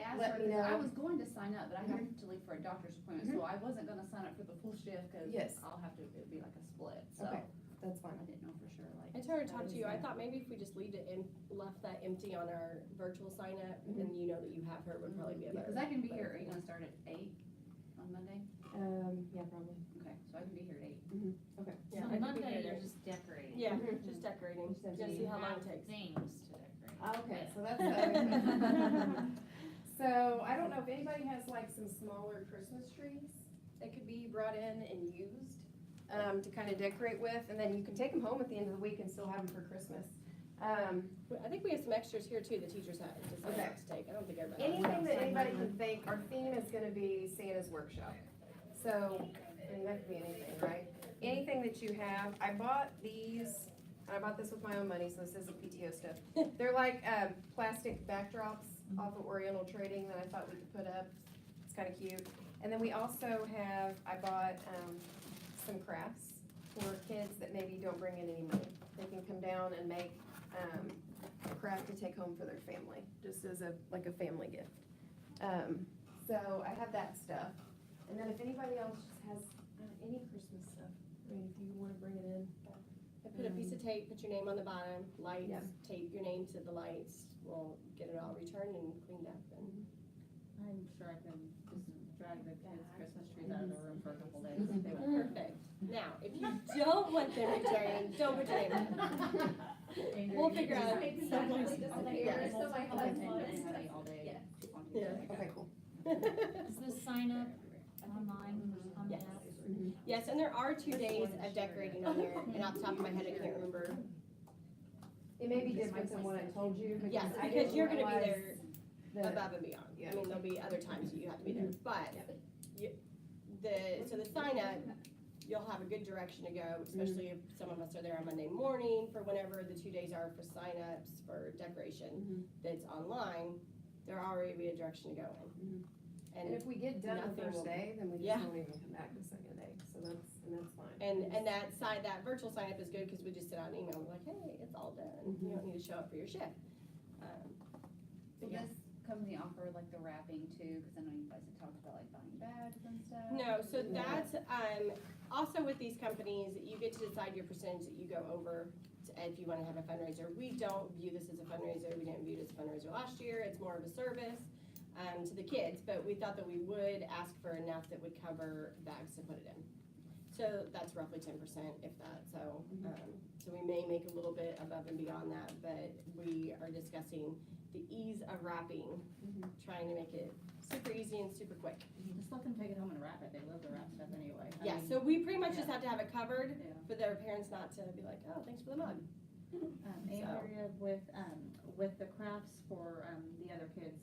asked Let her, me 'cause I know. was going to sign up, but I have to leave for a doctor's appointment, so I wasn't gonna sign up for the full shift, cause Yes. I'll have to, it'd be like a split, so. Okay. that's fine. I didn't know for sure, like. I told her to talk to you, I thought maybe if we just left that empty on our virtual sign up, then you know that you have her would probably be a better. Cause I can be here, are you gonna start at 8 on Monday? Yeah, probably. Okay, so I can be here at 8. Okay. Yeah, So I could be Monday, here you're then. just decorating. Yeah, Mhm. just decorating, Just have just to see how long it Have takes. Things to decorate. Okay, so that's So, I don't know if anybody has like some smaller Christmas trees that could be brought in and used, to kind of decorate with, and then you can take them home at the end of the week and still have them for Christmas. I think we have some extras here too, the teachers had, just Okay. to take, I don't think everybody. Anything that anybody can think, our theme is gonna be Santa's workshop. So, and that could be anything, right? Anything that you have, I bought these, I bought this with my own money, so this isn't PTO stuff. They're like, plastic backdrops off of Oriental Trading that I thought we could put up. It's kinda cute. And then we also have, I bought, some crafts for kids that maybe don't bring in any money. They can come down and make, a craft to take home for their family, just as like a family gift. So I have that stuff. And then if anybody else just has any Christmas stuff, I mean, if you wanna bring it in. I put a piece of tape, put your name on the bottom, lights, Yeah. tape your name to the lights, we'll get it all returned and cleaned up and. I'm sure I can just drag the kids' Christmas trees out of the room for a couple days. They They were will. perfect. Now, if you don't want them returned, don't put your name on it. We'll figure out some place to I'll put take it. yours. So my I'll husband- take heavy all day on Yeah. Tuesday. Okay, cool. Is this sign up online on the Yes. app? Yes, and there are 2 days of decorating on there, and off the top of my head, I can't remember. It may be different than what I told you, because Yes, I because didn't you're gonna be realize there that- above and beyond. Yeah. I mean, there'll be other times that you have to be there, but so the sign up, you'll have a good direction to go, especially if some of us are there on Monday morning for whenever the 2 days are for sign-ups for decoration that's online, there already be a direction to go in. And if we get done the nothing first will- day, then we Yeah. just won't even come back the second day, so that's fine. And that virtual sign-up is good, cause we just send out an email, we're like, hey, it's all done, you don't need to show up for your shift. Will Yeah. this company offer like the wrapping too, cause I know you guys have talked about like buying bags and stuff? No, so that's, also with these companies, you get to decide your percentage that you go over if you wanna have a fundraiser. We don't view this as a fundraiser, we didn't view it as a fundraiser last year, it's more of a service, to the kids, but we thought that we would ask for enough that would cover bags to put it in. So that's roughly 10%, if that, so, so we may make a little bit above and beyond that, but we are discussing the ease of wrapping, trying to make it super easy and super quick. Just let them take it home and wrap it, they love to wrap stuff anyway. I Yeah, mean, so we pretty much just have to have it covered Yeah. for their parents not to be like, oh, thanks for the mug. Andrea, with the crafts for, the other kids,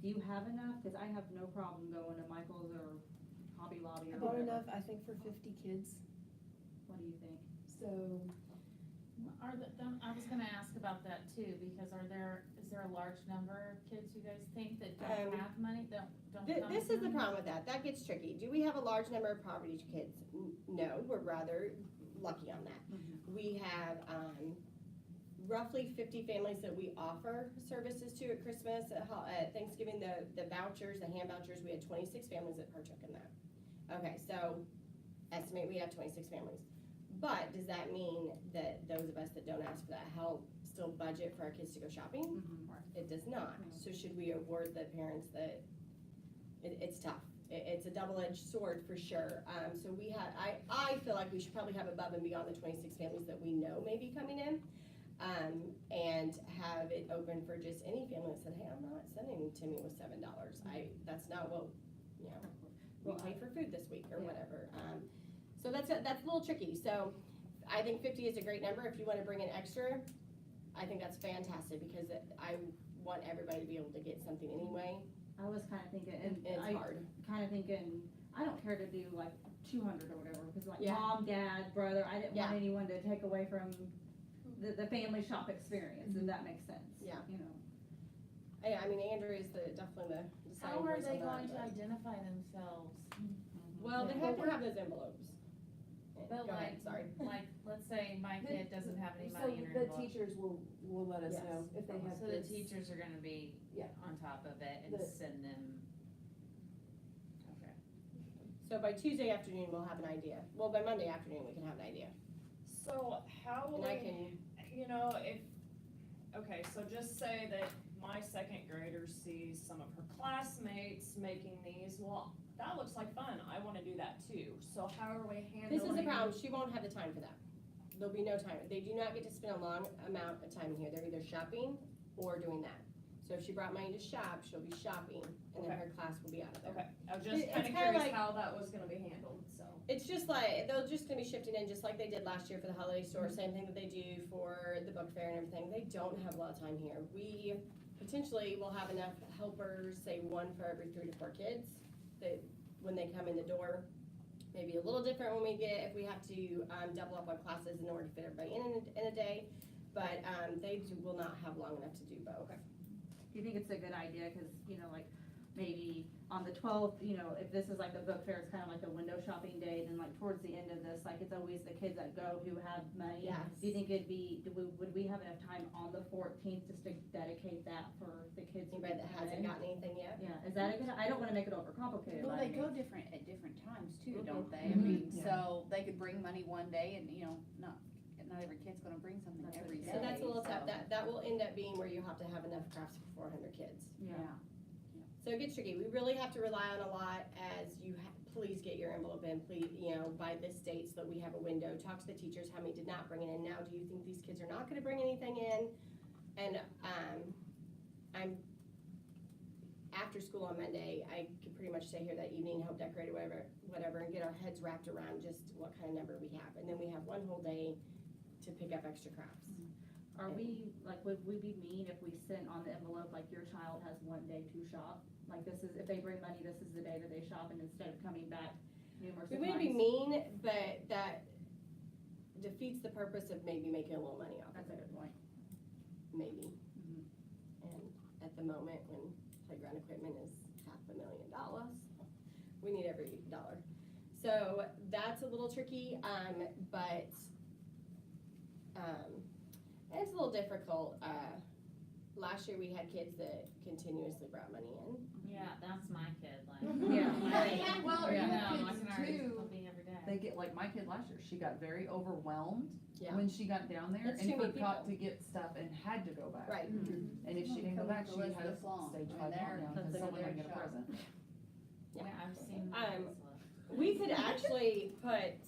do you have enough? Cause I have no problem going to Michael's or Hobby Lobby or About whatever. enough, I think, for 50 kids. What do you think? So, I was gonna ask about that too, because is there a large number of kids you guys think that don't have money, don't come? This is the problem with that, that gets tricky. Do we have a large number of poverty kids? No, we're rather lucky on that. We have, roughly 50 families that we offer services to at Christmas, at Thanksgiving, the vouchers, the hand vouchers, we had 26 families that partook in that. Okay, so estimate we have 26 families. But does that mean that those of us that don't ask for that help still budget for our kids to go shopping? It does not. So should we award the parents that, it's tough. It's a double-edged sword for sure. So we had, I feel like we should probably have above and beyond the 26 families that we know may be coming in. And have it open for just any family that said, hey, I'm not sending Timmy with $7. That's not what, you know, we paid for food this week or whatever. So that's a little tricky. So I think 50 is a great number. If you wanna bring in extra, I think that's fantastic because I want everybody to be able to get something anyway. I was kinda thinking, and It's I hard. kinda thinking, I don't care to do like 200 or whatever, cause like Yeah. mom, dad, brother, I didn't want Yeah. anyone to take away from the family shop experience, if that makes sense. Yeah. You know. I mean, Andrew is definitely the How deciding are voice they on that, going to but- identify themselves? Well, they have to have those envelopes. But Go ahead, like, sorry. like, let's say my kid doesn't have any so money in her the envelope. teachers will let us Yes. know if they have So the this. teachers are gonna be Yeah. on top of it and The- send them. Okay. So by Tuesday afternoon, we'll have an idea. Well, by Monday afternoon, we can have an idea. So how will And I we, can, you know, okay, so just say that my second grader sees some of her classmates making these, well, that looks like fun, I wanna do that too, so how are we handling? this is the problem, she won't have the time for that. There'll be no time. They do not get to spend a long amount of time here. They're either shopping or doing that. So if she brought money to shop, she'll be shopping, and then Okay. her class will be out of there. Okay, I was just It's kinda kinda curious like- how that was gonna be handled, so. It's just like, they're just gonna be shifting in just like they did last year for the holiday store, same thing that they do for the book fair and everything. They don't have a lot of time here. We potentially will have enough helpers, say one for every 3 to 4 kids, that when they come in the door, maybe a little different when if we have to, double up on classes in order to fit everybody in a day. But, they will not have long enough to do both. Do you think it's a good idea, cause, you know, like, maybe on the 12th, you know, if this is like the book fair, it's kinda like the window shopping day, then like towards the end of this, like, it's always the kids that go who have money. Yes. Do you think would we have enough time on the 14th just to dedicate that for the kids? who Anybody that come hasn't in? gotten anything yet? Yeah, is that a good, I don't wanna make it overcomplicated. Well, by they any go means. at different times too, Mhm. don't they? I Mhm. mean, Yeah. so they could bring money one day and, you know, not every kid's gonna bring something That's every what- day. So that's a little tough. so- That will end up being where you have to have enough crafts for 400 kids. Yeah. So it gets tricky. We really have to rely on a lot as you please get your envelope in, please, you know, by this date so that we have a window. Talk to the teachers, how many did not bring it in. Now, do you think these kids are not gonna bring anything in? And, I'm, after school on Monday, I could pretty much stay here that evening, help decorate or whatever, and get our heads wrapped around just what kind of number we have. And then we have one whole day to pick up extra crafts. Are we, like, would we be mean if we sent on the envelope, like, your child has one day to shop? Like this is, if they bring money, this is the day that they shop, and instead of coming back numerous We times. wouldn't be mean, but that defeats the purpose of maybe making a little money off of That's a it, good point. maybe. Mhm. And at the moment, when playground equipment is $500,000, we need every dollar. So that's a little tricky, but, and it's a little difficult. Last year, we had kids that continuously brought money in. Yeah, that's my kid, like. Yeah. Right. Well, You your know, I kids can already too. still be every day. They get, like my kid last year, she got very overwhelmed Yeah. when she got down there That's and too many forgot people. to get stuff and had to go back. Right. And if she didn't go back, she had a This long. stage I mean, 5 they're- meltdown because they're someone might get a shocked. present. Yeah. Yeah, I've seen my kids look. We could actually put,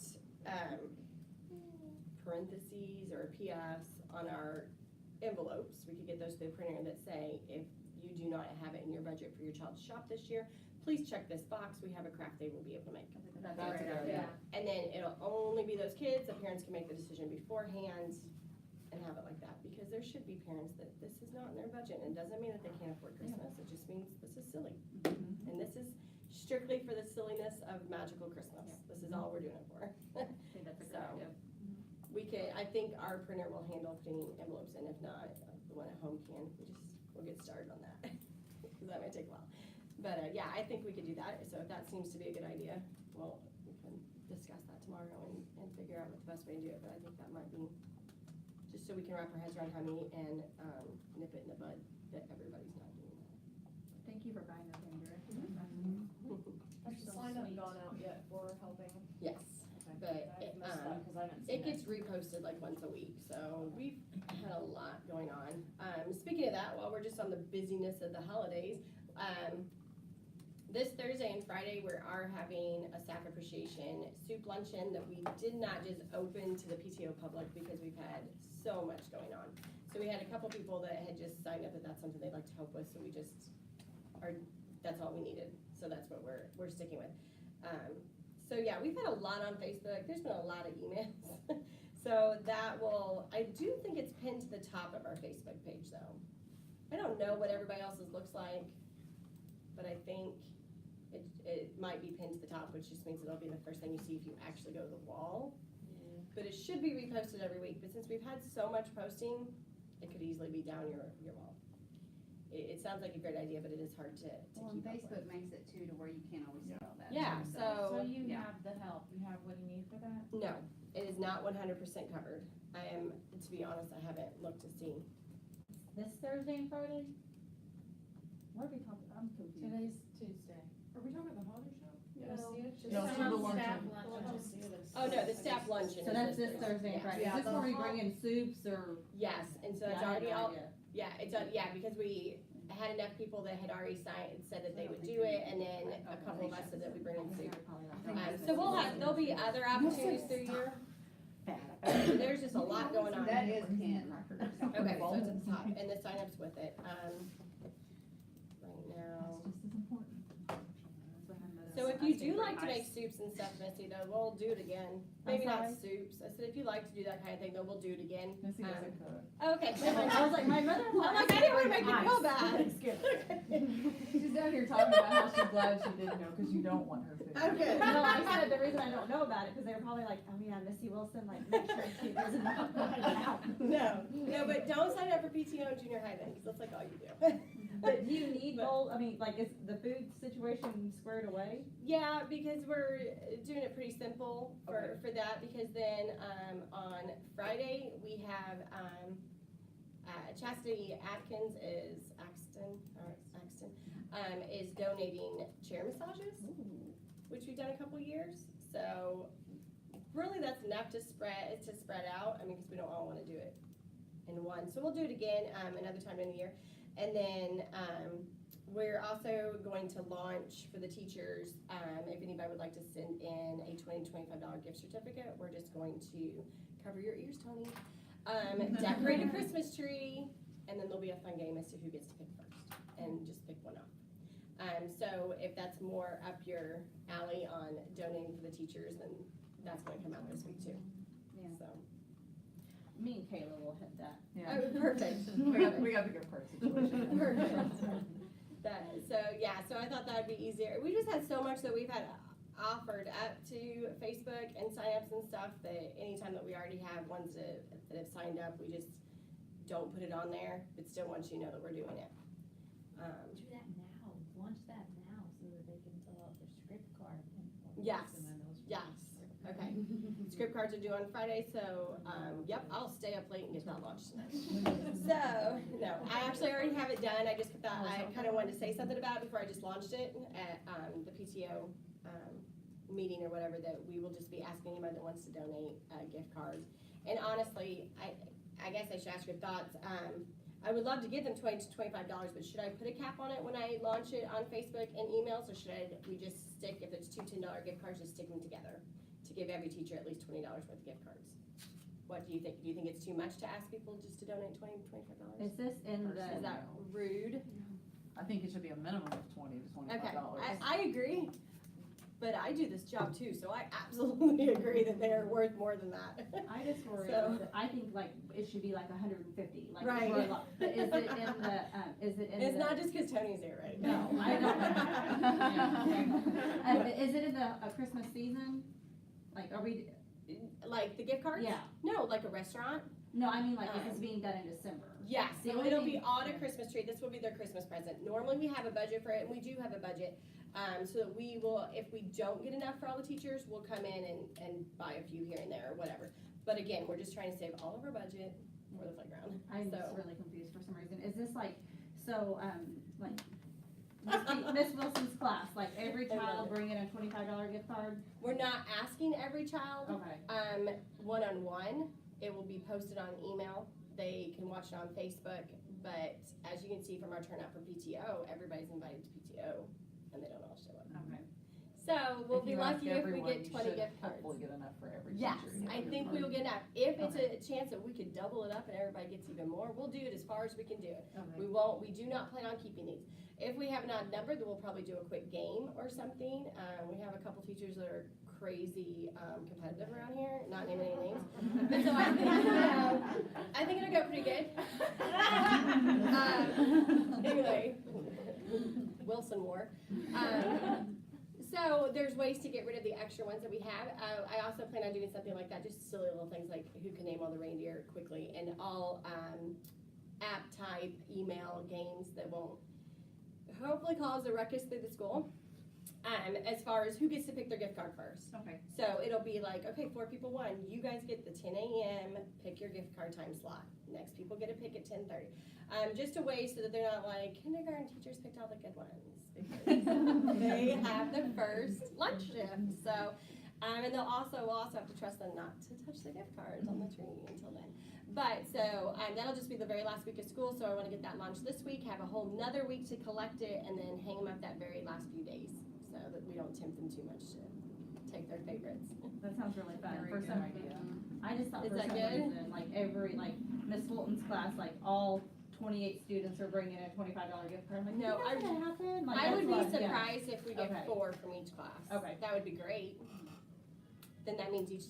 parentheses or PS on our envelopes. We could get those through the printer that say, if you do not have it in your budget for your child to shop this year, please check this box. We have a craft they will be able to make. That's That's a a great good idea. idea. And then it'll only be those kids. The parents can make the decision beforehand and have it like that. Because there should be parents that this is not in their budget. And it doesn't mean that they can't afford Christmas. It just means this is silly. And this is strictly for the silliness of magical Christmas. This is all we're doing it for. I think that's a great So- idea. We could, I think our printer will handle putting envelopes in. If not, the one at home can. We'll get started on that. Because that might take a while. But, yeah, I think we could do that. So if that seems to be a good idea, well, we can discuss that tomorrow and figure out what the best way to do it. But I think that might be, just so we can wrap our heads around how many and nip it in the bud that everybody's not doing that. Thank you for buying those in, Jared. Has the sign up gone out yet for helping? Yes, but I missed that, cause I haven't seen it gets reposted like once a week, so we've had a lot going on. Speaking of that, while we're just on the busyness of the holidays, this Thursday and Friday, we are having a staff appreciation soup luncheon that we did not just open to the PTO public because we've had so much going on. So we had a couple people that had just signed up that that's something they'd like to help with, so we just that's all we needed. So that's what we're sticking with. So yeah, we've had a lot on Facebook. There's been a lot of emails. So I do think it's pinned to the top of our Facebook page though. I don't know what everybody else's looks like, but I think it might be pinned to the top, which just means it'll be the first thing you see if you actually go to the wall. But it should be reposted every week, but since we've had so much posting, it could easily be down your wall. It sounds like a great idea, but it is hard to Well, and keep up Facebook with. makes it too to where you can't always see all that. Yeah, too, So so, you yeah. have the help, you have what you need for that? no, it is not 100% covered. To be honest, I haven't looked to see. This Thursday and Friday? What are we talking, I'm confused. Today's Tuesday. Are we talking about the holiday shop? Yeah, see it, just. No, Some so the staff luncheon. luncheon. Oh, no, the staff luncheon. So is that's this Thursday and Yeah. Friday. Yeah, Is this the where we whole- bring in soups or? Yes, and so it's Yeah, I had already no all, idea. because we had enough people that had already said that they would do it, and then a couple of us said that we bring in soup. So there'll be other opportunities through your, there's just a lot going on. That is Canton. Okay, so it's at the top, and the sign-up's with it, right now. That's just as important. So if you do like to make soups and stuff, Missy, though, we'll do it again. Maybe not sorry? soups, I said if you like to do that kind of thing, though, we'll do it again. Missy doesn't cook. Okay. I was like, my mother-in-law. I'm like, I didn't wanna make you feel bad. She's down here talking about how she's glad she didn't know, because you don't want her food. Okay. No, I said the reason I don't know about it, because they were probably like, oh yeah, Missy Wilson, like, make sure she doesn't know about it. No, but don't sign up for PTO and junior high then, because that's like all you do. But do you need But- both, I mean, like, is the food situation squared away? Yeah, because we're doing it pretty simple for that, because then, on Friday, we have, Chastity Axton, is donating chair massages, which we've done a couple years, so really that's enough to spread out, I mean, because we don't all wanna do it in one, so we'll do it again, another time in the year. And then, we're also going to launch for the teachers, if anybody would like to send in a $25 gift certificate, we're just going to cover your ears, Tony. Decorate a Christmas tree, and then there'll be a fun game as to who gets to pick first, and just pick one up. So if that's more up your alley on donating for the teachers, then that's gonna come out this week too. Yeah. So, Me and Kayla will hit that. Yeah. oh, perfect. We got the good part situation. Perfect. So I thought that would be easier. We just had so much that we've had offered up to Facebook and signups and stuff that anytime that we already have ones that have signed up, we just don't put it on there, but still want you to know that we're doing it. Do that now, launch that now so that they can fill out their script card. Yes, yes, okay. Script cards are due on Friday, so, yep, I'll stay up late and get that launched tonight. So, no, I actually already have it done. I just thought I kind of wanted to say something about it before I just launched it at, the PTO, meeting or whatever, that we will just be asking anybody that wants to donate a gift card. And honestly, I guess I should ask your thoughts. I would love to give them $20 to $25, but should I put a cap on it when I launch it on Facebook and emails, or should we just stick, if it's two $10 gift cards, just stick them together to give every teacher at least $20 worth of gift cards? What do you think? Do you think it's too much to ask people just to donate $20 to $25? Is this in the? Is that rude? I think it should be a minimum of $20 to $25. Okay, I agree. But I do this job too, so I absolutely agree that they're worth more than that. I just worry, So- I think like, it should be like 150, like. Right. for a lot. But is it in the, is it in the? It's not just because Tony's there, right? No, I don't. Is it in the Christmas season? Like, are we, Like the gift cards? yeah, No, like a restaurant? no, I mean like, if it's being done in December. Yes, The so only it'll be thing- on a Christmas tree. This will be their Christmas present. Normally we have a budget for it, and we do have a budget. So that we will, if we don't get enough for all the teachers, we'll come in and buy a few here and there or whatever. But again, we're just trying to save all of our budget for the playground. I'm just So- really confused for some reason. Is this like, so, like, Miss Wilson's class, like every I love child it. bring in a $25 gift card? We're not asking every child, Okay. one-on-one. It will be posted on email. They can watch it on Facebook, but as you can see from our turnout for PTO, everybody's invited to PTO, and they don't all show up. Okay. So we'll If be you ask lucky if we everyone, get you 20 should gift cards. Hopefully get enough for every teacher. Yes, to I get think a we will gift get enough. If it's a chance that we could double it up and everybody gets even more, we'll do it as far as we can do it. Okay. We do not plan on keeping these. If we have an odd number, then we'll probably do a quick game or something. We have a couple teachers that are crazy competitive around here, not naming any names. But so I think it'll go pretty good. Anyway, Wilson War. So there's ways to get rid of the extra ones that we have. I also plan on doing something like that, just silly little things like who can name all the reindeer quickly, and all app type email games that won't hopefully cause a ruckus through the school. As far as who gets to pick their gift card first. Okay. So it'll be like, okay, 4 people won. You guys get the 10 a.m. pick your gift card time slot. Next people get a pick at 10:30. Just a way so that they're not like, kindergarten teachers picked all the good ones, because they have the first lunch shift. So, and we'll also have to trust them not to touch the gift cards on the tree until then. But so that'll just be the very last week of school. So I want to get that launched this week, have a whole nother week to collect it, and then hang them up that very last few days, so that we don't tempt them too much to take their favorites. That sounds really fun. Very For good some, idea. I just thought Is for that some good? reason, like like Miss Fulton's class, like all 28 students are bringing a $25 gift card. I'm like, No, that's gonna happen. Like, I would be that's what- yeah. surprised if we get Okay. 4 from each class. Okay. That would be great. Then that means each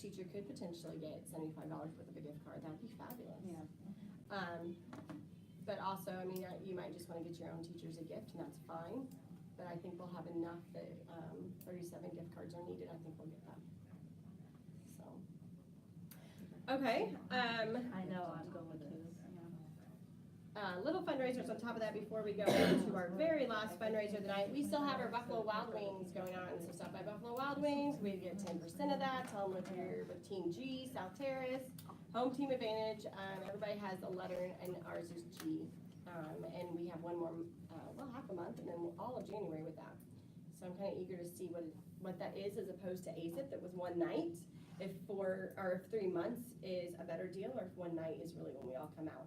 teacher could potentially get $75 worth of a gift card. That'd be fabulous. Yeah. But also, I mean, you might just wanna get your own teachers a gift, and that's fine. But I think we'll have enough that, 37 gift cards are needed. I think we'll get that. So. Okay, I know, I'm going with this. little fundraisers on top of that before we go into our very last fundraiser tonight. We still have our Buffalo Wild Wings going on, so stop by Buffalo Wild Wings. We get 10% of that. Tell them if you're with Team G, South Terrace, Home Team Advantage. Everybody has a letter, and ours is G. And we have one more, half a month, and then all of January with that. So I'm kind of eager to see what that is, as opposed to AZIP that was one night. If 3 months is a better deal, or if one night is really when we all come out.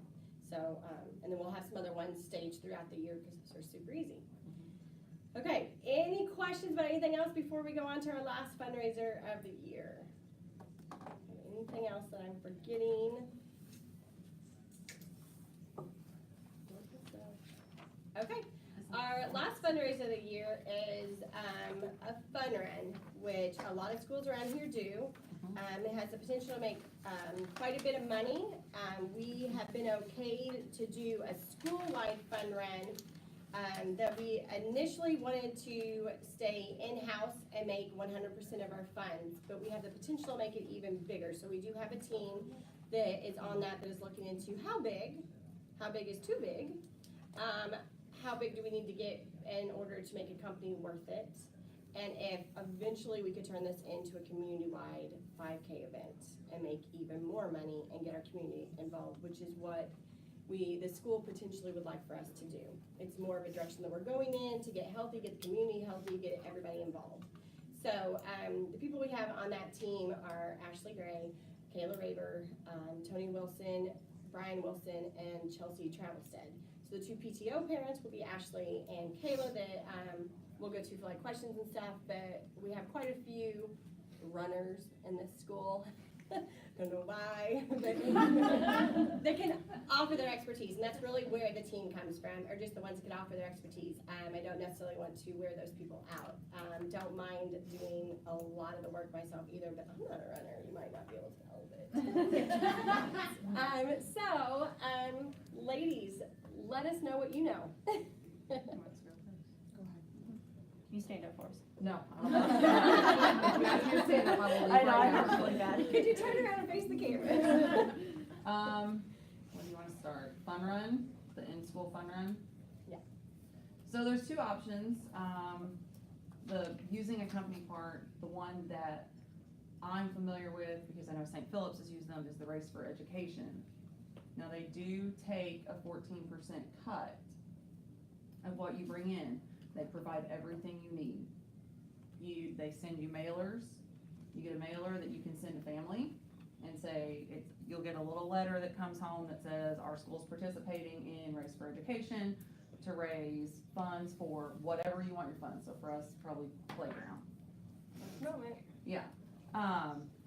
So, and then we'll have some other ones staged throughout the year, because those are super easy. Okay, any questions about anything else before we go on to our last fundraiser of the year? Anything else that I'm forgetting? Okay, our last fundraiser of the year is a fun run, which a lot of schools around here do. It has the potential to make quite a bit of money. We have been okayed to do a school-wide fun run that we initially wanted to stay in-house and make 100% of our funds, but we have the potential to make it even bigger. So we do have a team that is on that is looking into how big is too big, how big do we need to get in order to make a company worth it, and if eventually we could turn this into a community-wide 5K event and make even more money and get our community involved, which is what the school potentially would like for us to do. It's more of a direction that we're going in to get healthy, get the community healthy, get everybody involved. So the people we have on that team are Ashley Gray, Kayla Raver, Tony Wilson, Brian Wilson, and Chelsea Travelstead. So the two PTO parents will be Ashley and Kayla that we'll go to for like questions and stuff, but we have quite a few runners in this school. Don't know why, but they can offer their expertise, and that's really where the team comes from, or just the ones that can offer their expertise. I don't necessarily want to wear those people out. Don't mind doing a lot of the work myself either, but I'm not a runner. You might not be able to tell, but ladies, let us know what you know. You stand up for us. No. I know, I know, really bad. Could you turn around and face the camera? Where do you wanna start? Fun run, the in-school fun run? Yeah. So there's two options. The using a company part, the one that I'm familiar with, because I know St. Philip's has used them, is the Race for Education. Now they do take a 14% cut of what you bring in. They provide everything you need. They send you mailers. You get a mailer that you can send to family and say, you'll get a little letter that comes home that says, our school's participating in Race for Education to raise funds for whatever you want your funds. So for us, probably playground. No, man. Yeah.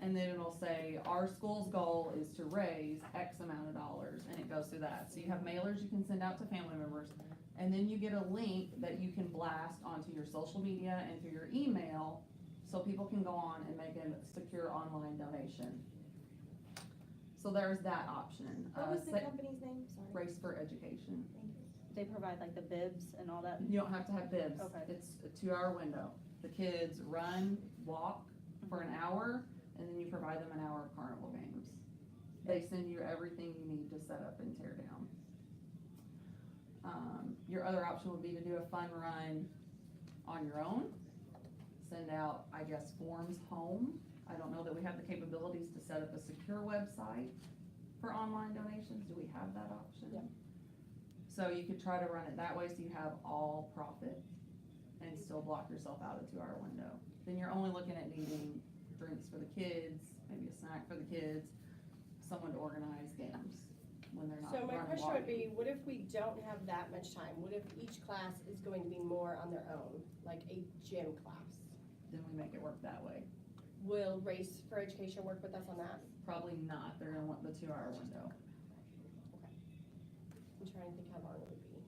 And then it'll say, our school's goal is to raise X amount of dollars, and it goes through that. So you have mailers you can send out to family members, and then you get a link that you can blast onto your social media and through your email, so people can go on and make a secure online donation. So there's that option. What was the company's name? Sorry. Race for Education. Thank you. They provide like the bibs and all that? You don't have to have bibs. Okay. It's a 2-hour window. The kids run, walk for an hour, and then you provide them an hour of carnival games. They send you everything you need to set up and tear down. Your other option would be to do a fun run on your own. Send out, I guess, forms home. I don't know that we have the capabilities to set up a secure website for online donations. Do we have that option? Yeah. So you could try to run it that way so you have all profit and still block yourself out a 2-hour window. Then you're only looking at needing drinks for the kids, maybe a snack for the kids, someone to organize games when they're not So my running question water. would be, what if we don't have that much time? What if each class is going to be more on their own, like a gym class? Then we make it work that way. Will Race for Education work with us on that? Probably not, they're gonna want the 2-hour window. I'm trying to think how long it would be.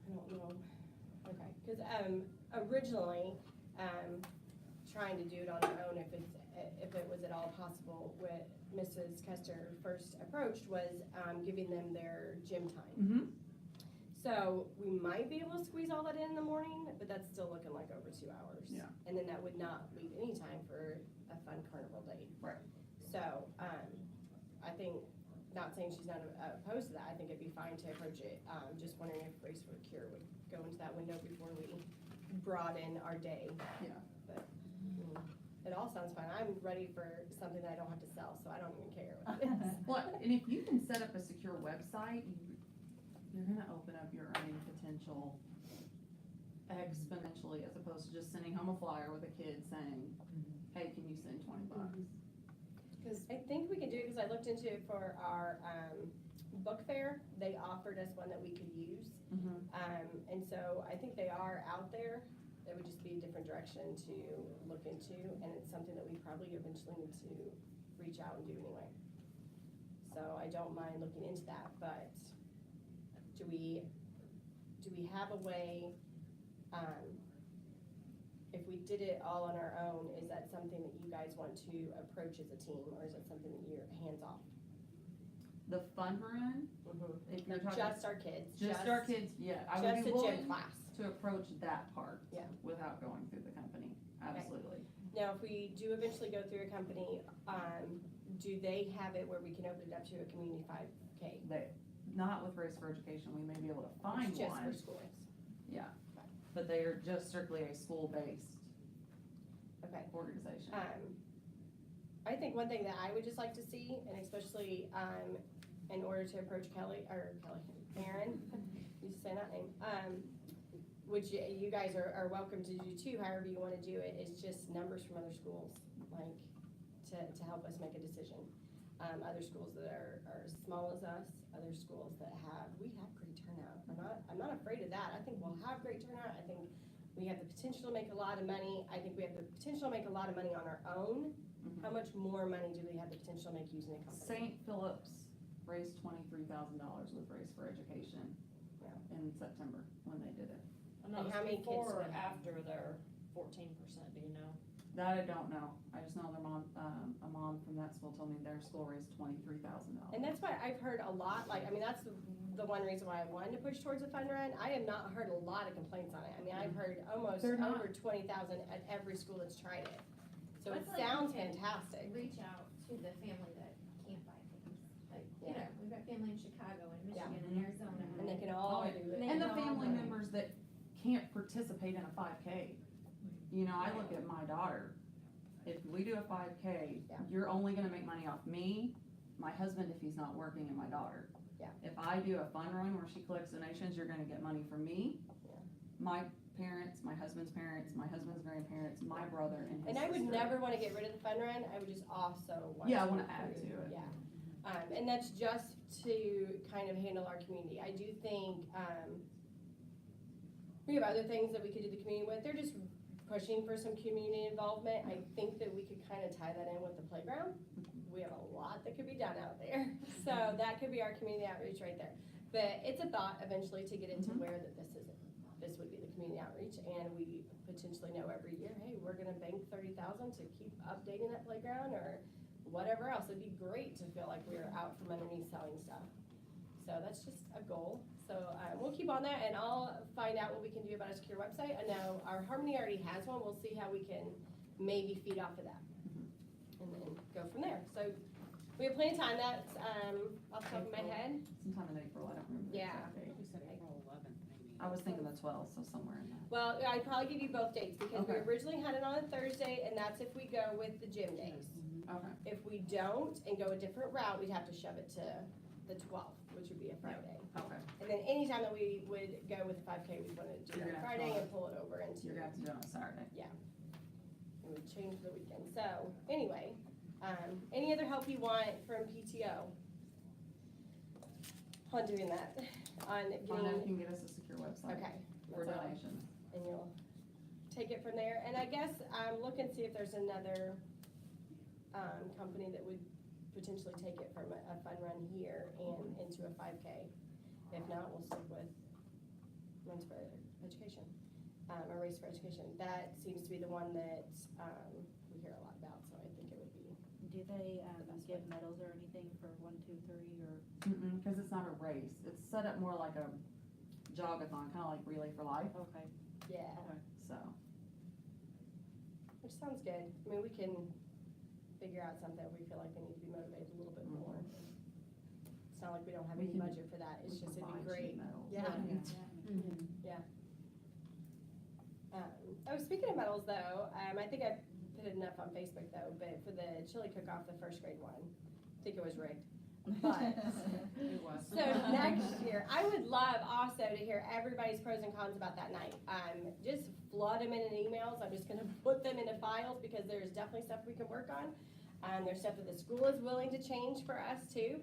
I don't know. Okay, because originally, trying to do it on our own, if it was at all possible, what Mrs. Kester first approached was giving them their gym time. Mm-hmm. So we might be able to squeeze all that in the morning, but that's still looking like over 2 hours. Yeah. And then that would not leave any time for a fun carnival day. Right. So, I think, not saying she's not opposed to that, I think it'd be fine to approach it. Just wondering if Race for a Cure would go into that window before we broaden our day. Yeah. But, it all sounds fun. I'm ready for something that I don't have to sell, so I don't even care what it is. Well, and if you can set up a secure website, you're gonna open up your earning potential exponentially, as opposed to just sending home a flyer with a kid saying, hey, can you send $20? Because I think we can do it, because I looked into it for our book fair. They offered us one that we could use. Mm-hmm. And so I think they are out there. It would just be a different direction to look into, and it's something that we probably eventually need to reach out and do anyway. So I don't mind looking into that, but do we have a way, if we did it all on our own, is that something that you guys want to approach as a team, or is it something that you're hands off? The fun run, if you're talking. Just our kids. Just our kids, yeah, I would Just be a gym willing class. to approach that part. Yeah. Without going through the company, absolutely. Now, if we do eventually go through a company, do they have it where we can open it up to a community 5K? Not with Race for Education, we may be able to find Just one, for schools? but they are just strictly a school-based Okay. organization. I think one thing that I would just like to see, and especially, in order to approach Aaron, you say that name, which you guys are welcome to do too, however you wanna do it, is just numbers from other schools, like, to help us make a decision. Other schools that are as small as us, other schools that we have great turnout. I'm not afraid of that. I think we'll have great turnout. I think we have the potential to make a lot of money. I think we have the potential to make a lot of money on our own. Mhm. How much more money do we have the potential to make using a company? St. Philip's raised $23,000 with Race for Education in September when they did it. And that And how was many kids before do or they have? after their 14%, do you know? That I don't know, I just know their mom, a mom from that school told me their school raised $23,000. And that's why I've heard a lot, that's the one reason why I wanted to push towards a fun run. I have not heard a lot of complaints on it. I've heard almost They're not- over 20,000 at every school that's tried it. So it It's like sounds you can fantastic. Reach out to the family that can't buy things, like, you Yeah. know, we've got family in Chicago and Yeah. Michigan and Arizona. And they can all do it. And the family members that can't participate in a 5K. You know, I look at my daughter, if we do a 5K, Yeah. you're only gonna make money off me, my husband if he's not working, and my daughter. Yeah. If I do a fun run where she collects donations, you're gonna get money from me, Yeah. my parents, my husband's grandparents, my brother, and his And I would sister. never wanna get rid of the fun run, I would just also want. Yeah, I wanna add to it. Yeah, and that's just to kind of handle our community. I do think, we have other things that we could do the community with, they're just pushing for some community involvement. I think that we could kind of tie that in with the playground. We have a lot that could be done out there, so that could be our community outreach right there. But it's a thought eventually to get into where that this would be the community outreach, and we potentially know every year, hey, we're gonna bank 30,000 to keep updating that playground or whatever else. It'd be great to feel like we're out from underneath selling stuff. So that's just a goal. So we'll keep on that, and I'll find out what we can do about a secure website. I know our Harmony already has one. We'll see how we can maybe feed off of that, and then go from there. So we have plenty of time. That's off the top of my head. Sometime in April, I don't remember the Yeah. exact date. You said April 11th, maybe. I was thinking the 12th, so somewhere in that. Well, I'd probably give you both dates because we Okay. originally had it on a Thursday, and that's if we go with the gym days. Okay. If we don't and go a different route, we'd have to shove it to the 12th, which would be a Friday. Okay. And then anytime that we would go with the 5K, we'd want to do You're it on gonna have to Friday go and pull it over into. You're gonna have to do it on a Saturday. And we change the weekend. So, anyway, any other help you want from PTO on doing that? On Find out if you getting, can get us a secure website okay. for that's all. donations. And you'll take it from there. And I guess I'm looking to see if there's another, company that would potentially take it from a fun run here and into a 5K. If not, we'll stick with Runs for Education, or Race for Education. That seems to be the one that, we hear a lot about, so I think it would be. Do they, give medals or anything for 1, 2, 3, or? Cause it's not a race, it's set up more like a jogathon, kinda like Relay for Life, Okay. Yeah, so. which sounds good. I mean, we can figure out something if we feel like they need to be motivated a little bit more. It's not like we don't have We any can- budget for that, it's we just, can it'd be buy great. cheap medals. Yeah. Speaking of medals though, I think I put it enough on Facebook though, but for the chili cook-off, the first grade one, I think it was rigged. But, It was. so next year, I would love also to hear everybody's pros and cons about that night. Just flood them in emails, I'm just gonna put them into files because there's definitely stuff we can work on. There's stuff that the school is willing to change for us too.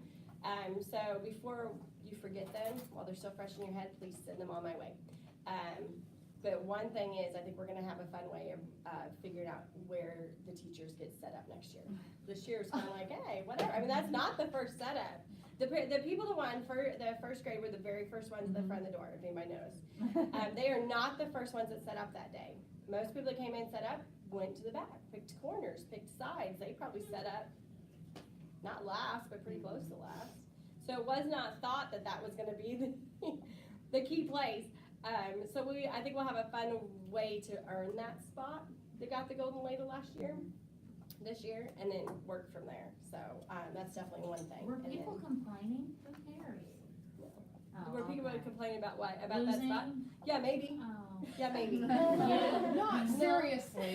So before you forget them, while they're still fresh in your head, please send them on my way. But one thing is, I think we're gonna have a fun way of figuring out where the teachers get set up next year. This year is kind of like, hey, whatever. I mean, that's not the first setup. The people that won for the first grade were the very first ones at the front of the door, if anybody knows. They are not the first ones that set up that day. Most people that came in and set up went to the back, picked corners, picked sides. They probably set up not last, but pretty close to last. So it was not thought that that was gonna be the key place. So I think we'll have a fun way to earn that spot that got the golden ladle this year, and then work from there. So, that's definitely one thing. Were And then- people complaining? Who cares? Oh, Were people okay. complaining about what? About that spot? Losing? Yeah, maybe. Oh. Yeah, maybe. Not seriously.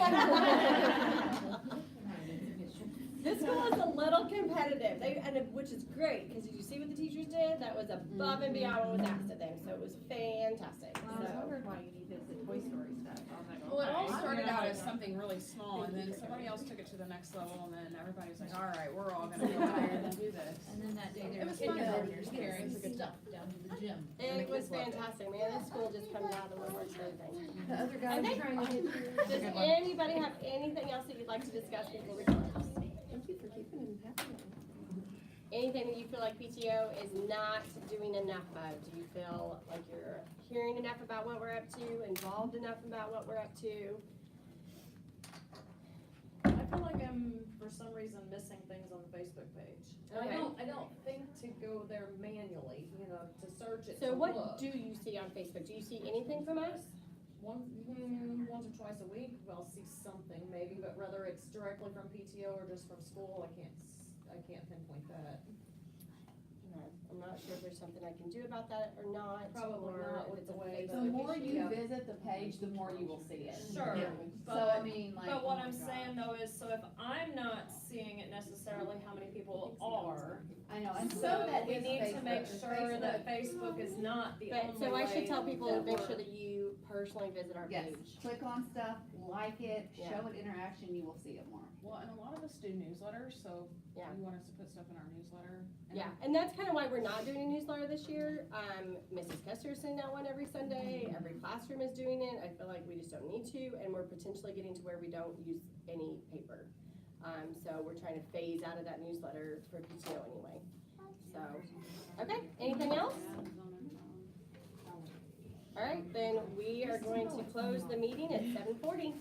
This school is a little competitive, which is great, because did you see what the teachers did? That was above and beyond what was asked of them, so it was fantastic. Well, I was So, wondering why you need this Toy Story stuff. I was like, Well, it all okay. started out as something really small, and then somebody else took it to the next level, and then everybody's like, all right, we're all gonna go out there and do this. And then that day It there was was fun though, kids just carrying carrying stuff down to the gym. it was fantastic, man, this school just comes out of the woodworks for everything. The other guy was Okay. trying to get through. Does anybody have anything else that you'd like to discuss before we close? Thank you for keeping him happy. Anything that you feel like PTO is not doing enough of? Do you feel like you're hearing enough about what we're up to, involved enough about what we're up to? I feel like I'm, for some reason, missing things on the Facebook page. And Okay. I don't think to go there manually, to search it, to So what look. do you see on Facebook? Do you see anything from us? Once or twice a week, I'll see something maybe, but whether it's directly from PTO or just from school, I can't pinpoint that. I'm not sure if there's something I can do about that or not. Probably or not if with it's the a way Facebook The more you issue. visit the page, the more you will see it. Sure, So I but, mean, like. but what oh my I'm God. saying though is, so if I'm not seeing it necessarily how many people are, I know, and so that we is need to Facebook. make The sure that Facebook is not the only But, way. so I should tell people to make sure we're- that you personally visit our Yes, page. click on stuff, like it, Yeah. show it interaction, you will see it more. Well, and a lot of us do newsletters, so Yeah. you want us to put stuff in our newsletter. And Yeah, and that's kind of why we're not doing a newsletter this year. Mrs. Kester is sending out one every Sunday, every classroom is doing it. I feel like we just don't need to, and we're potentially getting to where we don't use any paper. So we're trying to phase out of that newsletter for PTO anyway. So, okay, anything else? All right, then we are going to close the meeting at 7:40.